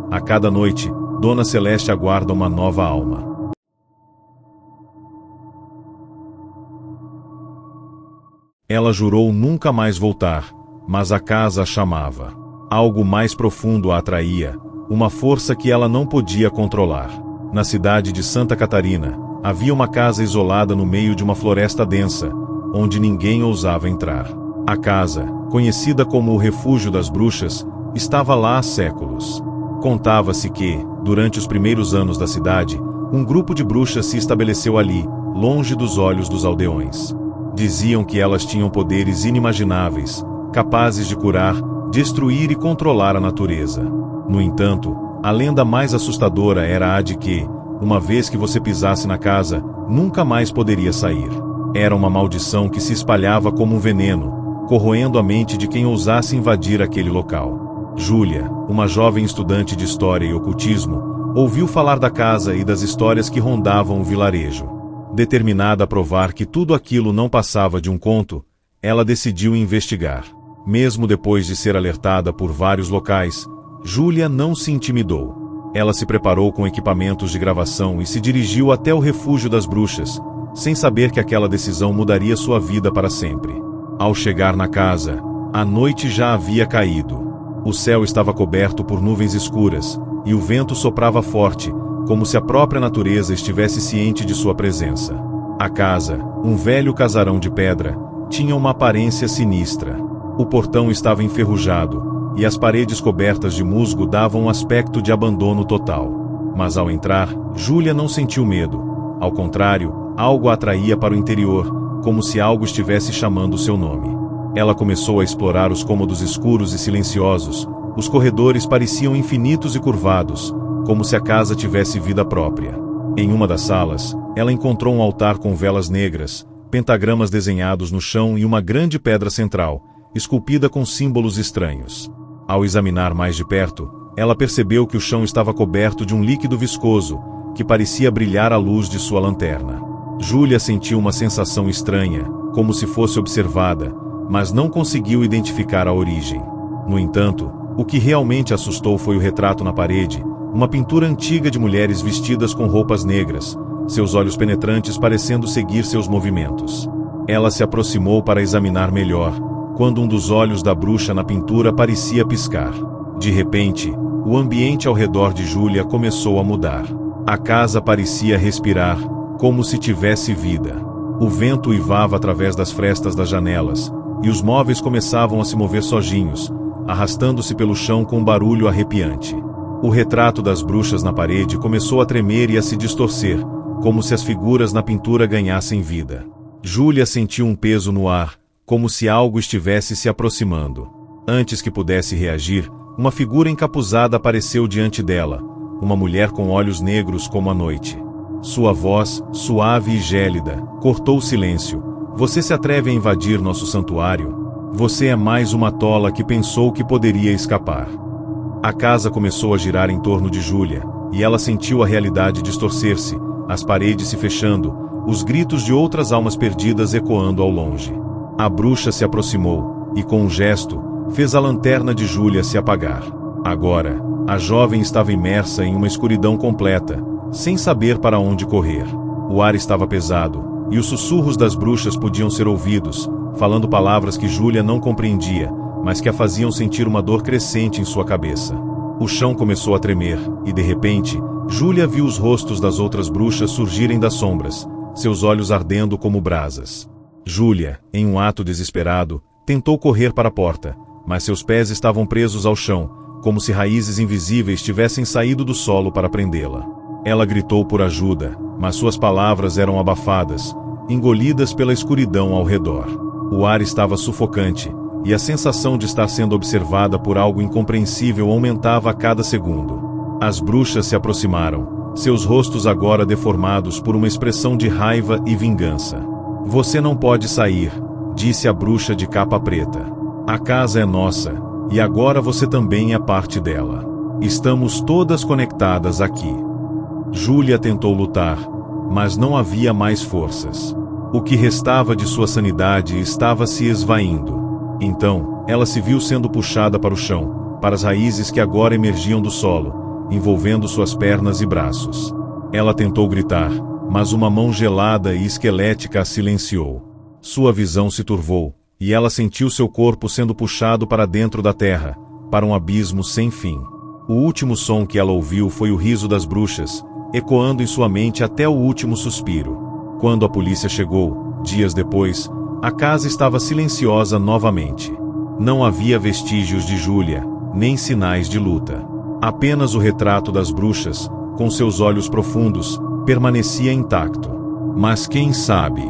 A cada noite, Dona Celeste aguarda uma nova alma. Ela jurou nunca mais voltar, mas a casa a chamava. Algo mais profundo a atraía, uma força que ela não podia controlar. Na cidade de Santa Catarina, havia uma casa isolada no meio de uma floresta densa, onde ninguém ousava entrar. A casa, conhecida como o Refúgio das Bruxas, estava lá há séculos. Contava-se que, durante os primeiros anos da cidade, um grupo de bruxas se estabeleceu ali, longe dos olhos dos aldeões. Diziam que elas tinham poderes inimagináveis, capazes de curar, destruir e controlar a natureza. No entanto, a lenda mais assustadora era a de que, uma vez que você pisasse na casa, nunca mais poderia sair. Era uma maldição que se espalhava como um veneno, corroendo a mente de quem ousasse invadir aquele local. Júlia, uma jovem estudante de história e ocultismo, ouviu falar da casa e das histórias que rondavam o vilarejo. Determinada a provar que tudo aquilo não passava de um conto, ela decidiu investigar. Mesmo depois de ser alertada por vários locais, Júlia não se intimidou. Ela se preparou com equipamentos de gravação e se dirigiu até o refúgio das bruxas, sem saber que aquela decisão mudaria sua vida para sempre. Ao chegar na casa, a noite já havia caído. O céu estava coberto por nuvens escuras, e o vento soprava forte, como se a própria natureza estivesse ciente de sua presença. A casa, um velho casarão de pedra, tinha uma aparência sinistra. O portão estava enferrujado, e as paredes cobertas de musgo davam um aspecto de abandono total. Mas ao entrar, Júlia não sentiu medo. Ao contrário, algo a atraía para o interior, como se algo estivesse chamando seu nome. Ela começou a explorar os cômodos escuros e silenciosos. Os corredores pareciam infinitos e curvados, como se a casa tivesse vida própria. Em uma das salas, ela encontrou um altar com velas negras, pentagramas desenhados no chão e uma grande pedra central, esculpida com símbolos estranhos. Ao examinar mais de perto, ela percebeu que o chão estava coberto de um líquido viscoso, que parecia brilhar à luz de sua lanterna. Júlia sentiu uma sensação estranha, como se fosse observada, mas não conseguiu identificar a origem. No entanto, o que realmente assustou foi o retrato na parede, uma pintura antiga de mulheres vestidas com roupas negras, seus olhos penetrantes parecendo seguir seus movimentos. Ela se aproximou para examinar melhor, quando um dos olhos da bruxa na pintura parecia piscar. De repente, o ambiente ao redor de Júlia começou a mudar. A casa parecia respirar, como se tivesse vida. O vento uivava através das frestas das janelas, e os móveis começavam a se mover sozinhos, arrastando-se pelo chão com um barulho arrepiante. O retrato das bruxas na parede começou a tremer e a se distorcer, como se as figuras na pintura ganhassem vida. Júlia sentiu um peso no ar, como se algo estivesse se aproximando. Antes que pudesse reagir, uma figura encapuzada apareceu diante dela, uma mulher com olhos negros como a noite. Sua voz, suave e gélida, cortou o silêncio. Você se atreve a invadir nosso santuário? Você é mais uma tola que pensou que poderia escapar. A casa começou a girar em torno de Júlia, e ela sentiu a realidade distorcer-se, as paredes se fechando, os gritos de outras almas perdidas ecoando ao longe. A bruxa se aproximou, e com um gesto, fez a lanterna de Júlia se apagar. Agora, a jovem estava imersa em uma escuridão completa, sem saber para onde correr. O ar estava pesado, e os sussurros das bruxas podiam ser ouvidos, falando palavras que Júlia não compreendia, mas que a faziam sentir uma dor crescente em sua cabeça. O chão começou a tremer, e de repente, Júlia viu os rostos das outras bruxas surgirem das sombras, seus olhos ardendo como brasas. Júlia, em um ato desesperado, tentou correr para a porta, mas seus pés estavam presos ao chão, como se raízes invisíveis tivessem saído do solo para prendê-la. Ela gritou por ajuda, mas suas palavras eram abafadas, engolidas pela escuridão ao redor. O ar estava sufocante, e a sensação de estar sendo observada por algo incompreensível aumentava a cada segundo. As bruxas se aproximaram, seus rostos agora deformados por uma expressão de raiva e vingança. Você não pode sair, disse a bruxa de capa preta. A casa é nossa, e agora você também é parte dela. Estamos todas conectadas aqui. Júlia tentou lutar, mas não havia mais forças. O que restava de sua sanidade estava se esvaindo. Então, ela se viu sendo puxada para o chão, para as raízes que agora emergiam do solo, envolvendo suas pernas e braços. Ela tentou gritar, mas uma mão gelada e esquelética a silenciou. Sua visão se turvou, e ela sentiu seu corpo sendo puxado para dentro da terra, para um abismo sem fim. O último som que ela ouviu foi o riso das bruxas, ecoando em sua mente até o último suspiro. Quando a polícia chegou, dias depois, a casa estava silenciosa novamente. Não havia vestígios de Júlia, nem sinais de luta. Apenas o retrato das bruxas, com seus olhos profundos, permanecia intacto. Mas quem sabe?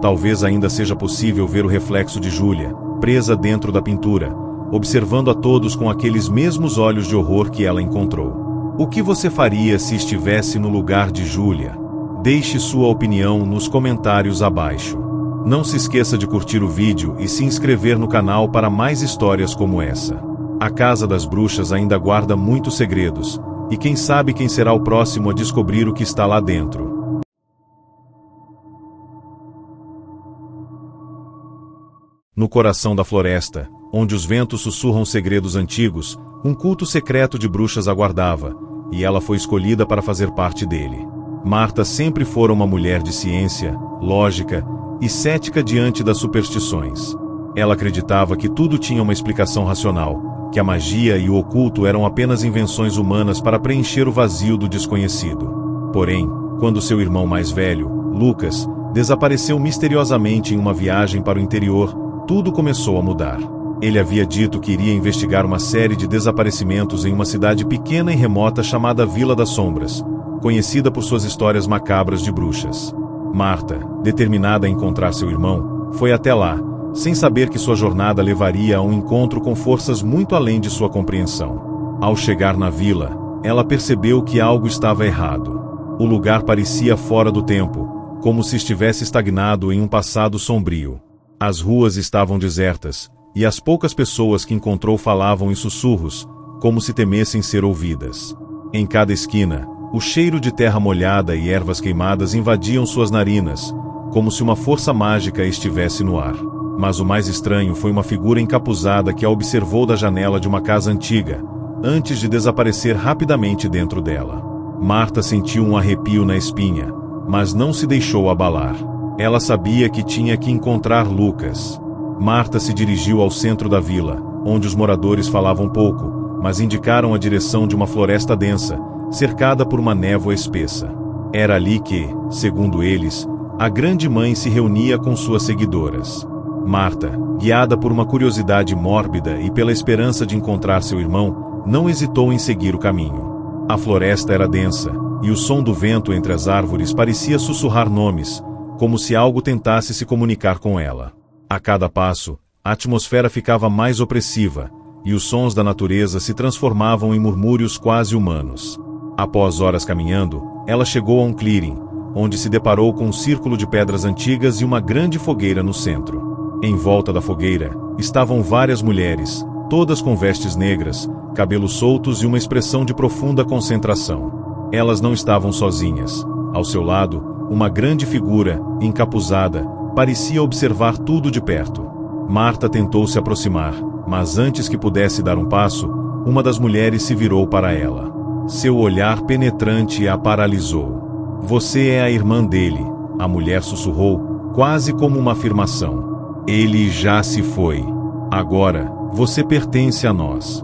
Talvez ainda seja possível ver o reflexo de Júlia, presa dentro da pintura, observando a todos com aqueles mesmos olhos de horror que ela encontrou. O que você faria se estivesse no lugar de Júlia? Deixe sua opinião nos comentários abaixo. Não se esqueça de curtir o vídeo e se inscrever no canal para mais histórias como essa. A Casa das Bruxas ainda guarda muitos segredos, e quem sabe quem será o próximo a descobrir o que está lá dentro. No coração da floresta, onde os ventos sussurram segredos antigos, um culto secreto de bruxas aguardava, e ela foi escolhida para fazer parte dele. Marta sempre fora uma mulher de ciência, lógica e cética diante das superstições. Ela acreditava que tudo tinha uma explicação racional, que a magia e o oculto eram apenas invenções humanas para preencher o vazio do desconhecido. Porém, quando seu irmão mais velho, Lucas, desapareceu misteriosamente em uma viagem para o interior, tudo começou a mudar. Ele havia dito que iria investigar uma série de desaparecimentos em uma cidade pequena e remota chamada Vila das Sombras, conhecida por suas histórias macabras de bruxas. Marta, determinada a encontrar seu irmão, foi até lá, sem saber que sua jornada levaria a um encontro com forças muito além de sua compreensão. Ao chegar na vila, ela percebeu que algo estava errado. O lugar parecia fora do tempo, como se estivesse estagnado em um passado sombrio. As ruas estavam desertas, e as poucas pessoas que encontrou falavam em sussurros, como se temessem ser ouvidas. Em cada esquina, o cheiro de terra molhada e ervas queimadas invadiam suas narinas, como se uma força mágica estivesse no ar. Mas o mais estranho foi uma figura encapuzada que a observou da janela de uma casa antiga, antes de desaparecer rapidamente dentro dela. Marta sentiu um arrepio na espinha, mas não se deixou abalar. Ela sabia que tinha que encontrar Lucas. Marta se dirigiu ao centro da vila, onde os moradores falavam pouco, mas indicaram a direção de uma floresta densa, cercada por uma névoa espessa. Era ali que, segundo eles, a grande mãe se reunia com suas seguidoras. Marta, guiada por uma curiosidade mórbida e pela esperança de encontrar seu irmão, não hesitou em seguir o caminho. A floresta era densa, e o som do vento entre as árvores parecia sussurrar nomes, como se algo tentasse se comunicar com ela. A cada passo, a atmosfera ficava mais opressiva, e os sons da natureza se transformavam em murmúrios quase humanos. Após horas caminhando, ela chegou a um clearing, onde se deparou com um círculo de pedras antigas e uma grande fogueira no centro. Em volta da fogueira, estavam várias mulheres, todas com vestes negras, cabelos soltos e uma expressão de profunda concentração. Elas não estavam sozinhas. Ao seu lado, uma grande figura, encapuzada, parecia observar tudo de perto. Marta tentou se aproximar, mas antes que pudesse dar um passo, uma das mulheres se virou para ela. Seu olhar penetrante a paralisou. "Você é a irmã dele", a mulher sussurrou, quase como uma afirmação. "Ele já se foi. Agora, você pertence a nós."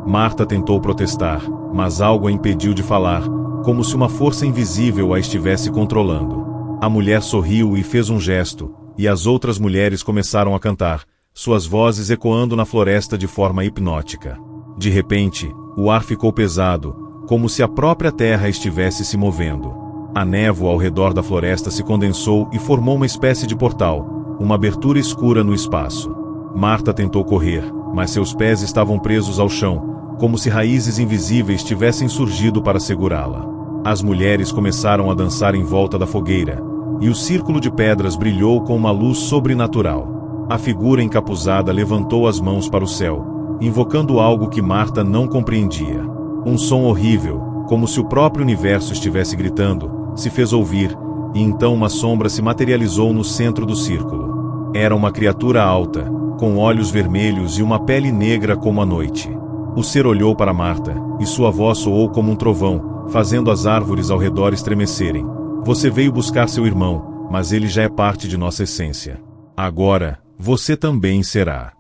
Marta tentou protestar, mas algo a impediu de falar, como se uma força invisível a estivesse controlando. A mulher sorriu e fez um gesto, e as outras mulheres começaram a cantar, suas vozes ecoando na floresta de forma hipnótica. De repente, o ar ficou pesado, como se a própria terra estivesse se movendo. A névoa ao redor da floresta se condensou e formou uma espécie de portal, uma abertura escura no espaço. Marta tentou correr, mas seus pés estavam presos ao chão, como se raízes invisíveis tivessem surgido para segurá-la. As mulheres começaram a dançar em volta da fogueira, e o círculo de pedras brilhou com uma luz sobrenatural. A figura encapuzada levantou as mãos para o céu, invocando algo que Marta não compreendia. Um som horrível, como se o próprio universo estivesse gritando, se fez ouvir, e então uma sombra se materializou no centro do círculo. Era uma criatura alta, com olhos vermelhos e uma pele negra como a noite. O ser olhou para Marta, e sua voz soou como um trovão, fazendo as árvores ao redor estremecerem. "Você veio buscar seu irmão, mas ele já é parte de nossa essência. Agora, você também será."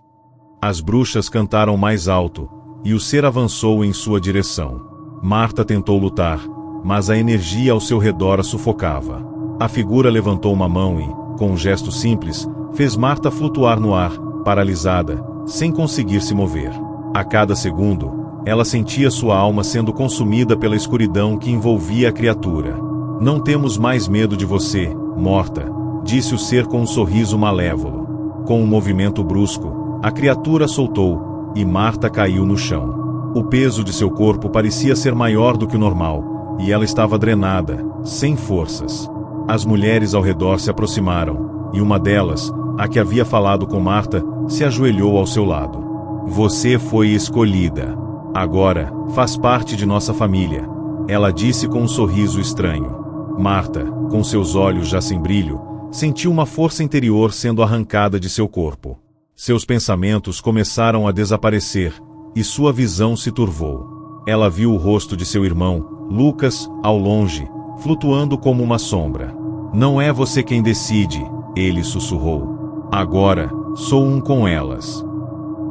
As bruxas cantaram mais alto, e o ser avançou em sua direção. Marta tentou lutar, mas a energia ao seu redor a sufocava. A figura levantou uma mão e, com um gesto simples, fez Marta flutuar no ar, paralisada, sem conseguir se mover. A cada segundo, ela sentia sua alma sendo consumida pela escuridão que envolvia a criatura. "Não temos mais medo de você, morta", disse o ser com um sorriso malévolo. Com um movimento brusco, a criatura soltou, e Marta caiu no chão. O peso de seu corpo parecia ser maior do que o normal, e ela estava drenada, sem forças. As mulheres ao redor se aproximaram, e uma delas, a que havia falado com Marta, se ajoelhou ao seu lado. "Você foi escolhida. Agora, faz parte de nossa família", ela disse com um sorriso estranho. Marta, com seus olhos já sem brilho, sentiu uma força interior sendo arrancada de seu corpo. Seus pensamentos começaram a desaparecer, e sua visão se turvou. Ela viu o rosto de seu irmão, Lucas, ao longe, flutuando como uma sombra. Não é você quem decide, ele sussurrou. Agora, sou um com elas.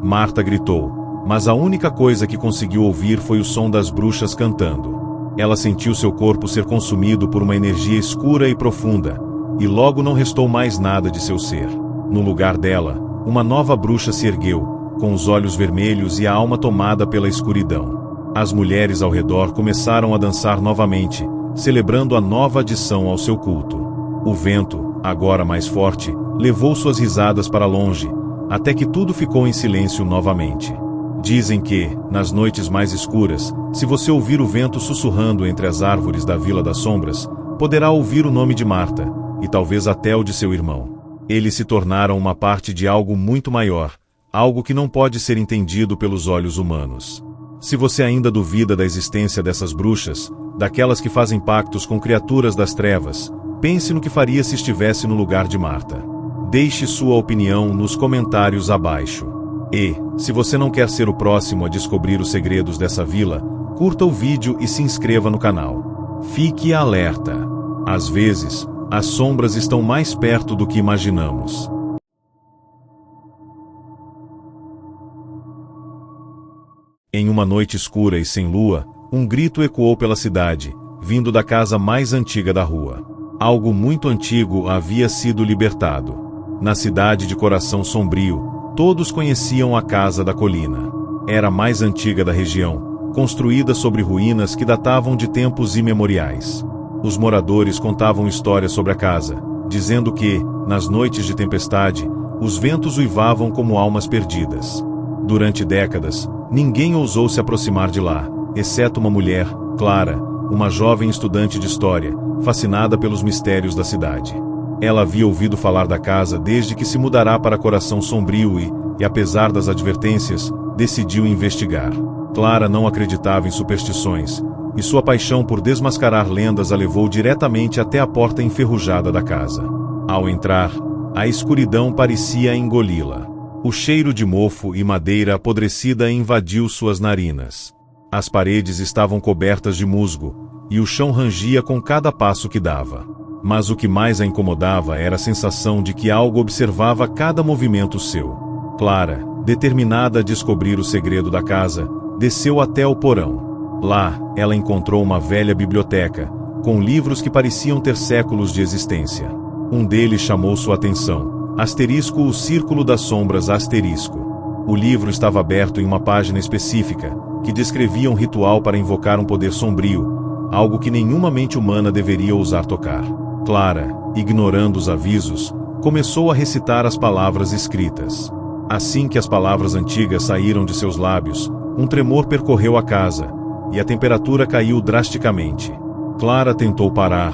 Marta gritou, mas a única coisa que conseguiu ouvir foi o som das bruxas cantando. Ela sentiu seu corpo ser consumido por uma energia escura e profunda, e logo não restou mais nada de seu ser. No lugar dela, uma nova bruxa se ergueu, com os olhos vermelhos e a alma tomada pela escuridão. As mulheres ao redor começaram a dançar novamente, celebrando a nova adição ao seu culto. O vento, agora mais forte, levou suas risadas para longe, até que tudo ficou em silêncio novamente. Dizem que, nas noites mais escuras, se você ouvir o vento sussurrando entre as árvores da Vila das Sombras, poderá ouvir o nome de Marta, e talvez até o de seu irmão. Eles se tornaram uma parte de algo muito maior, algo que não pode ser entendido pelos olhos humanos. Se você ainda duvida da existência dessas bruxas, daquelas que fazem pactos com criaturas das trevas, pense no que faria se estivesse no lugar de Marta. Deixe sua opinião nos comentários abaixo. E, se você não quer ser o próximo a descobrir os segredos dessa vila, curta o vídeo e se inscreva no canal. Fique alerta. Às vezes, as sombras estão mais perto do que imaginamos. Em uma noite escura e sem lua, um grito ecoou pela cidade, vindo da casa mais antiga da rua. Algo muito antigo havia sido libertado. Na cidade de Coração Sombrio, todos conheciam a Casa da Colina. Era a mais antiga da região, construída sobre ruínas que datavam de tempos imemoriais. Os moradores contavam histórias sobre a casa, dizendo que, nas noites de tempestade, os ventos uivavam como almas perdidas. Durante décadas, ninguém ousou se aproximar de lá, exceto uma mulher, Clara, uma jovem estudante de história, fascinada pelos mistérios da cidade. Ela havia ouvido falar da casa desde que se mudará para Coração Sombrio e, apesar das advertências, decidiu investigar. Clara não acreditava em superstições, e sua paixão por desmascarar lendas a levou diretamente até a porta enferrujada da casa. Ao entrar, a escuridão parecia engoli-la. O cheiro de mofo e madeira apodrecida invadiu suas narinas. As paredes estavam cobertas de musgo, e o chão rangia com cada passo que dava. Mas o que mais a incomodava era a sensação de que algo observava cada movimento seu. Clara, determinada a descobrir o segredo da casa, desceu até o porão. Lá, ela encontrou uma velha biblioteca, com livros que pareciam ter séculos de existência. Um deles chamou sua atenção. Asterisco O Círculo das Sombras Asterisco. O livro estava aberto em uma página específica, que descrevia um ritual para invocar um poder sombrio, algo que nenhuma mente humana deveria ousar tocar. Clara, ignorando os avisos, começou a recitar as palavras escritas. Assim que as palavras antigas saíram de seus lábios, um tremor percorreu a casa, e a temperatura caiu drasticamente. Clara tentou parar,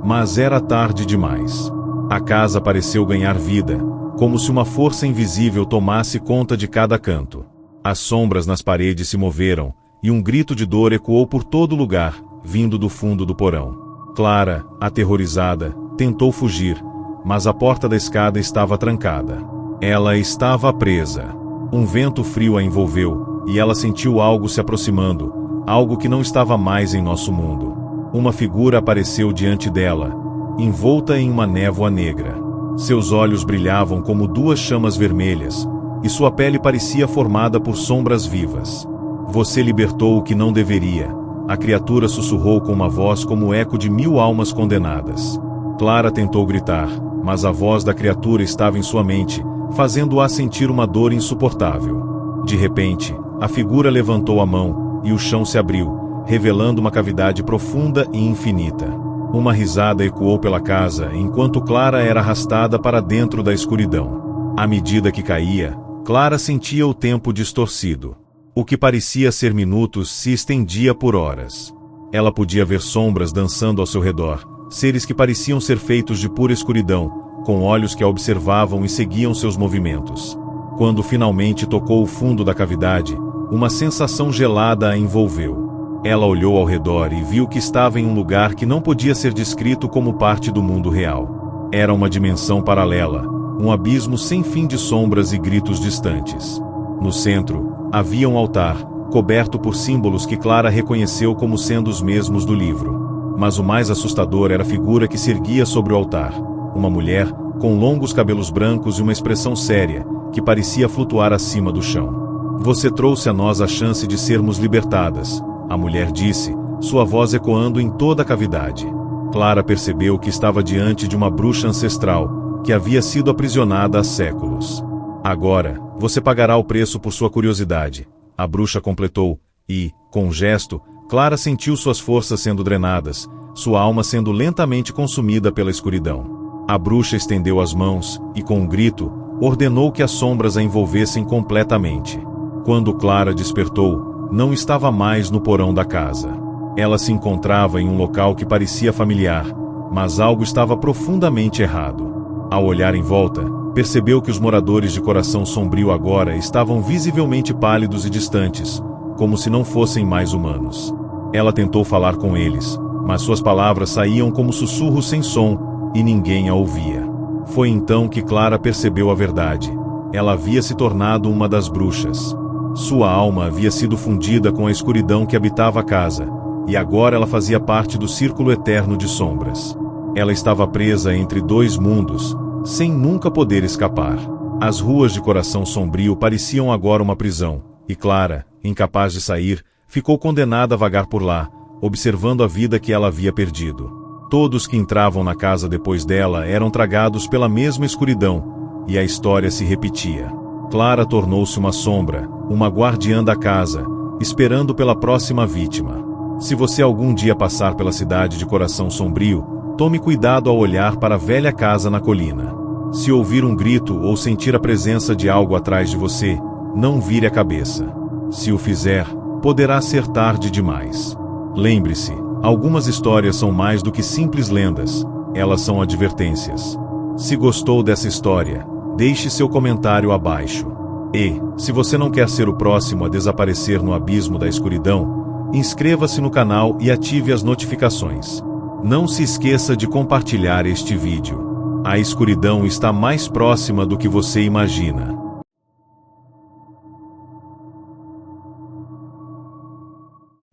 mas era tarde demais. A casa pareceu ganhar vida, como se uma força invisível tomasse conta de cada canto. As sombras nas paredes se moveram, e um grito de dor ecoou por todo lugar, vindo do fundo do porão. Clara, aterrorizada, tentou fugir, mas a porta da escada estava trancada. Ela estava presa. Um vento frio a envolveu, e ela sentiu algo se aproximando, algo que não estava mais em nosso mundo. Uma figura apareceu diante dela, envolta em uma névoa negra. Seus olhos brilhavam como duas chamas vermelhas, e sua pele parecia formada por sombras vivas. Você libertou o que não deveria. A criatura sussurrou com uma voz como o eco de 1000 almas condenadas. Clara tentou gritar, mas a voz da criatura estava em sua mente, fazendo-a sentir uma dor insuportável. De repente, a figura levantou a mão, e o chão se abriu, revelando uma cavidade profunda e infinita. Uma risada ecoou pela casa enquanto Clara era arrastada para dentro da escuridão. À medida que caía, Clara sentia o tempo distorcido. O que parecia ser minutos se estendia por horas. Ela podia ver sombras dançando ao seu redor, seres que pareciam ser feitos de pura escuridão, com olhos que a observavam e seguiam seus movimentos. Quando finalmente tocou o fundo da cavidade, uma sensação gelada a envolveu. Ela olhou ao redor e viu que estava em um lugar que não podia ser descrito como parte do mundo real. Era uma dimensão paralela, um abismo sem fim de sombras e gritos distantes. No centro, havia um altar, coberto por símbolos que Clara reconheceu como sendo os mesmos do livro. Mas o mais assustador era a figura que se erguia sobre o altar, uma mulher, com longos cabelos brancos e uma expressão séria, que parecia flutuar acima do chão. "Você trouxe a nós a chance de sermos libertadas", a mulher disse, sua voz ecoando em toda a cavidade. Clara percebeu que estava diante de uma bruxa ancestral, que havia sido aprisionada há séculos. "Agora, você pagará o preço por sua curiosidade", a bruxa completou, e, com um gesto, Clara sentiu suas forças sendo drenadas, sua alma sendo lentamente consumida pela escuridão. A bruxa estendeu as mãos e, com um grito, ordenou que as sombras a envolvessem completamente. Quando Clara despertou, não estava mais no porão da casa. Ela se encontrava em um local que parecia familiar, mas algo estava profundamente errado. Ao olhar em volta, percebeu que os moradores de Coração Sombrio agora estavam visivelmente pálidos e distantes, como se não fossem mais humanos. Ela tentou falar com eles, mas suas palavras saíam como sussurros sem som, e ninguém a ouvia. Foi então que Clara percebeu a verdade. Ela havia se tornado uma das bruxas. Sua alma havia sido fundida com a escuridão que habitava a casa, e agora ela fazia parte do círculo eterno de sombras. Ela estava presa entre dois mundos, sem nunca poder escapar. As ruas de Coração Sombrio pareciam agora uma prisão, e Clara, incapaz de sair, ficou condenada a vagar por lá, observando a vida que ela havia perdido. Todos que entravam na casa depois dela eram tragados pela mesma escuridão, e a história se repetia. Clara tornou-se uma sombra, uma guardiã da casa, esperando pela próxima vítima. Se você algum dia passar pela cidade de Coração Sombrio, tome cuidado ao olhar para a velha casa na colina. Se ouvir um grito ou sentir a presença de algo atrás de você, não vire a cabeça. Se o fizer, poderá ser tarde demais. Lembre-se, algumas histórias são mais do que simples lendas, elas são advertências. Se gostou dessa história, deixe seu comentário abaixo. E, se você não quer ser o próximo a desaparecer no abismo da escuridão, inscreva-se no canal e ative as notificações. Não se esqueça de compartilhar este vídeo. A escuridão está mais próxima do que você imagina.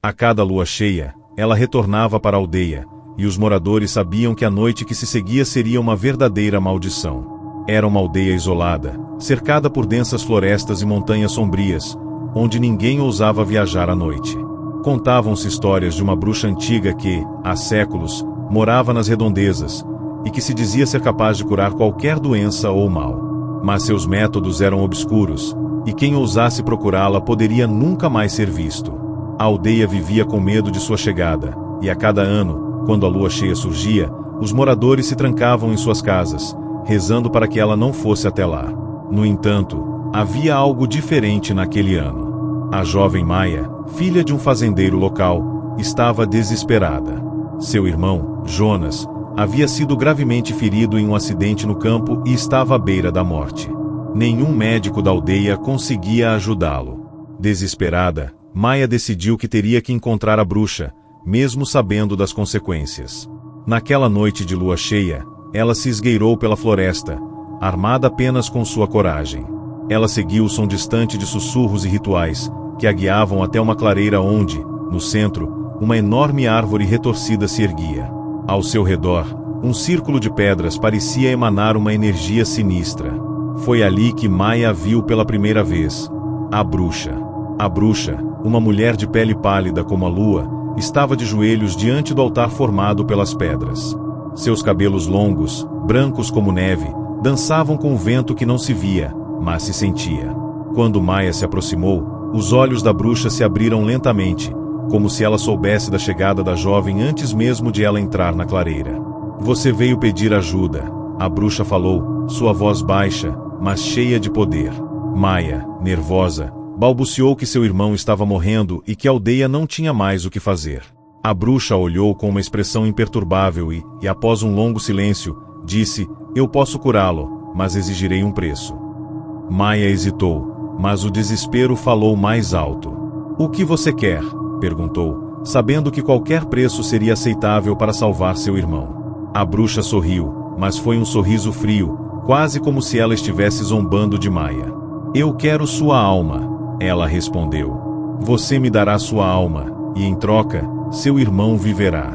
A cada lua cheia, ela retornava para a aldeia, e os moradores sabiam que a noite que se seguia seria uma verdadeira maldição. Era uma aldeia isolada, cercada por densas florestas e montanhas sombrias, onde ninguém ousava viajar à noite. Contavam-se histórias de uma bruxa antiga que, há séculos, morava nas redondezas, e que se dizia ser capaz de curar qualquer doença ou mal. Mas seus métodos eram obscuros, e quem ousasse procurá-la poderia nunca mais ser visto. A aldeia vivia com medo de sua chegada, e a cada ano, quando a lua cheia surgia, os moradores se trancavam em suas casas, rezando para que ela não fosse até lá. No entanto, havia algo diferente naquele ano. A jovem Maia, filha de um fazendeiro local, estava desesperada. Seu irmão, Jonas, havia sido gravemente ferido em um acidente no campo e estava à beira da morte. Nenhum médico da aldeia conseguia ajudá-lo. Desesperada, Maia decidiu que teria que encontrar a bruxa, mesmo sabendo das consequências. Naquela noite de lua cheia, ela se esgueirou pela floresta, armada apenas com sua coragem. Ela seguiu o som distante de sussurros e rituais, que a guiavam até uma clareira onde, no centro, uma enorme árvore retorcida se erguia. Ao seu redor, um círculo de pedras parecia emanar uma energia sinistra. Foi ali que Maia a viu pela primeira vez. A bruxa. A bruxa, uma mulher de pele pálida como a lua, estava de joelhos diante do altar formado pelas pedras. Seus cabelos longos, brancos como neve, dançavam com o vento que não se via, mas se sentia. Quando Maia se aproximou, os olhos da bruxa se abriram lentamente, como se ela soubesse da chegada da jovem antes mesmo de ela entrar na clareira. "Você veio pedir ajuda", a bruxa falou, sua voz baixa, mas cheia de poder. Maia, nervosa, balbuciou que seu irmão estava morrendo e que a aldeia não tinha mais o que fazer. A bruxa olhou com uma expressão imperturbável e, após um longo silêncio, disse: "Eu posso curá-lo, mas exigirei um preço." Maia hesitou, mas o desespero falou mais alto. "O que você quer?", perguntou, sabendo que qualquer preço seria aceitável para salvar seu irmão. A bruxa sorriu, mas foi um sorriso frio, quase como se ela estivesse zombando de Maia. "Eu quero sua alma", ela respondeu. Você me dará sua alma, e em troca, seu irmão viverá.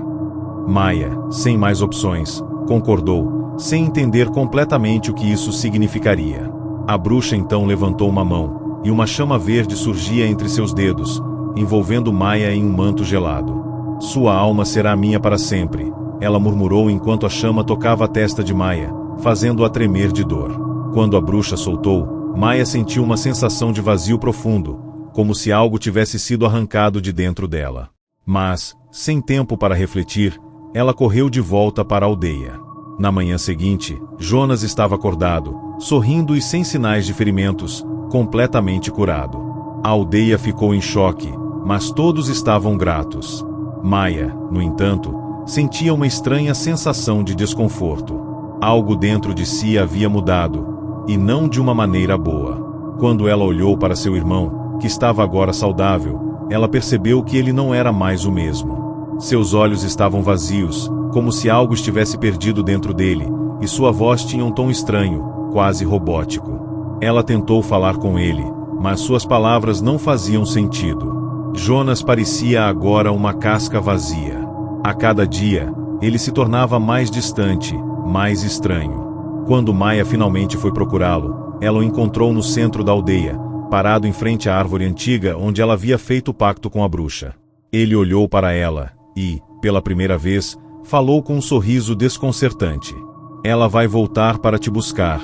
Maia, sem mais opções, concordou, sem entender completamente o que isso significaria. A bruxa então levantou uma mão, e uma chama verde surgia entre seus dedos, envolvendo Maia em um manto gelado. Sua alma será minha para sempre, ela murmurou enquanto a chama tocava a testa de Maia, fazendo-a tremer de dor. Quando a bruxa soltou, Maia sentiu uma sensação de vazio profundo, como se algo tivesse sido arrancado de dentro dela. Mas, sem tempo para refletir, ela correu de volta para a aldeia. Na manhã seguinte, Jonas estava acordado, sorrindo e sem sinais de ferimentos, completamente curado. A aldeia ficou em choque, mas todos estavam gratos. Maia, no entanto, sentia uma estranha sensação de desconforto. Algo dentro de si havia mudado, e não de uma maneira boa. Quando ela olhou para seu irmão, que estava agora saudável, ela percebeu que ele não era mais o mesmo. Seus olhos estavam vazios, como se algo estivesse perdido dentro dele, e sua voz tinha um tom estranho, quase robótico. Ela tentou falar com ele, mas suas palavras não faziam sentido. Jonas parecia agora uma casca vazia. A cada dia, ele se tornava mais distante, mais estranho. Quando Maia finalmente foi procurá-lo, ela o encontrou no centro da aldeia, parado em frente à árvore antiga onde ela havia feito o pacto com a bruxa. Ele olhou para ela e, pela primeira vez, falou com um sorriso desconcertante. Ela vai voltar para te buscar,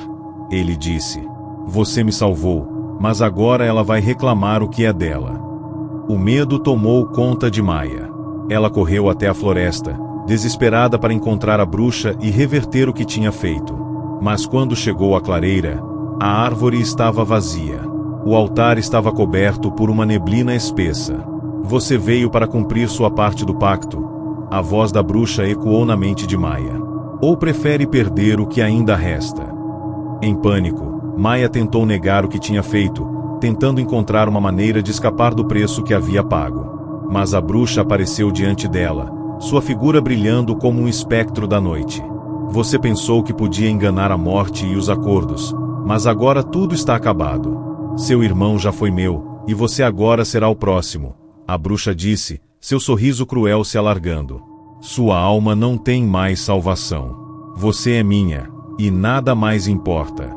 ele disse. Você me salvou, mas agora ela vai reclamar o que é dela. O medo tomou conta de Maia. Ela correu até a floresta, desesperada para encontrar a bruxa e reverter o que tinha feito. Mas quando chegou à clareira, a árvore estava vazia. O altar estava coberto por uma neblina espessa. Você veio para cumprir sua parte do pacto? A voz da bruxa ecoou na mente de Maia. Ou prefere perder o que ainda resta? Em pânico, Maia tentou negar o que tinha feito, tentando encontrar uma maneira de escapar do preço que havia pago. Mas a bruxa apareceu diante dela, sua figura brilhando como um espectro da noite. Você pensou que podia enganar a morte e os acordos, mas agora tudo está acabado. Seu irmão já foi meu, e você agora será o próximo, a bruxa disse, seu sorriso cruel se alargando. Sua alma não tem mais salvação. Você é minha, e nada mais importa.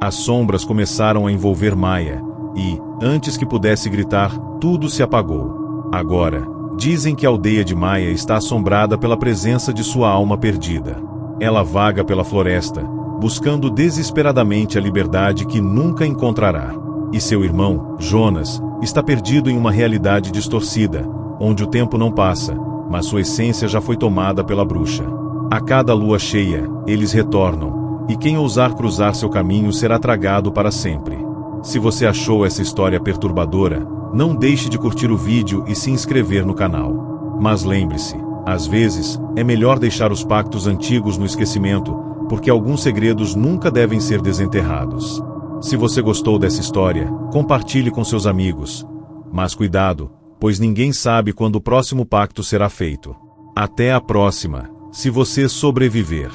As sombras começaram a envolver Maia, e, antes que pudesse gritar, tudo se apagou. Agora, dizem que a aldeia de Maia está assombrada pela presença de sua alma perdida. Ela vaga pela floresta, buscando desesperadamente a liberdade que nunca encontrará. E seu irmão, Jonas, está perdido em uma realidade distorcida, onde o tempo não passa, mas sua essência já foi tomada pela bruxa. A cada lua cheia, eles retornam, e quem ousar cruzar seu caminho será tragado para sempre. Se você achou essa história perturbadora, não deixe de curtir o vídeo e se inscrever no canal. Mas lembre-se, às vezes, é melhor deixar os pactos antigos no esquecimento, porque alguns segredos nunca devem ser desenterrados. Se você gostou dessa história, compartilhe com seus amigos. Mas cuidado, pois ninguém sabe quando o próximo pacto será feito. Até a próxima, se você sobreviver.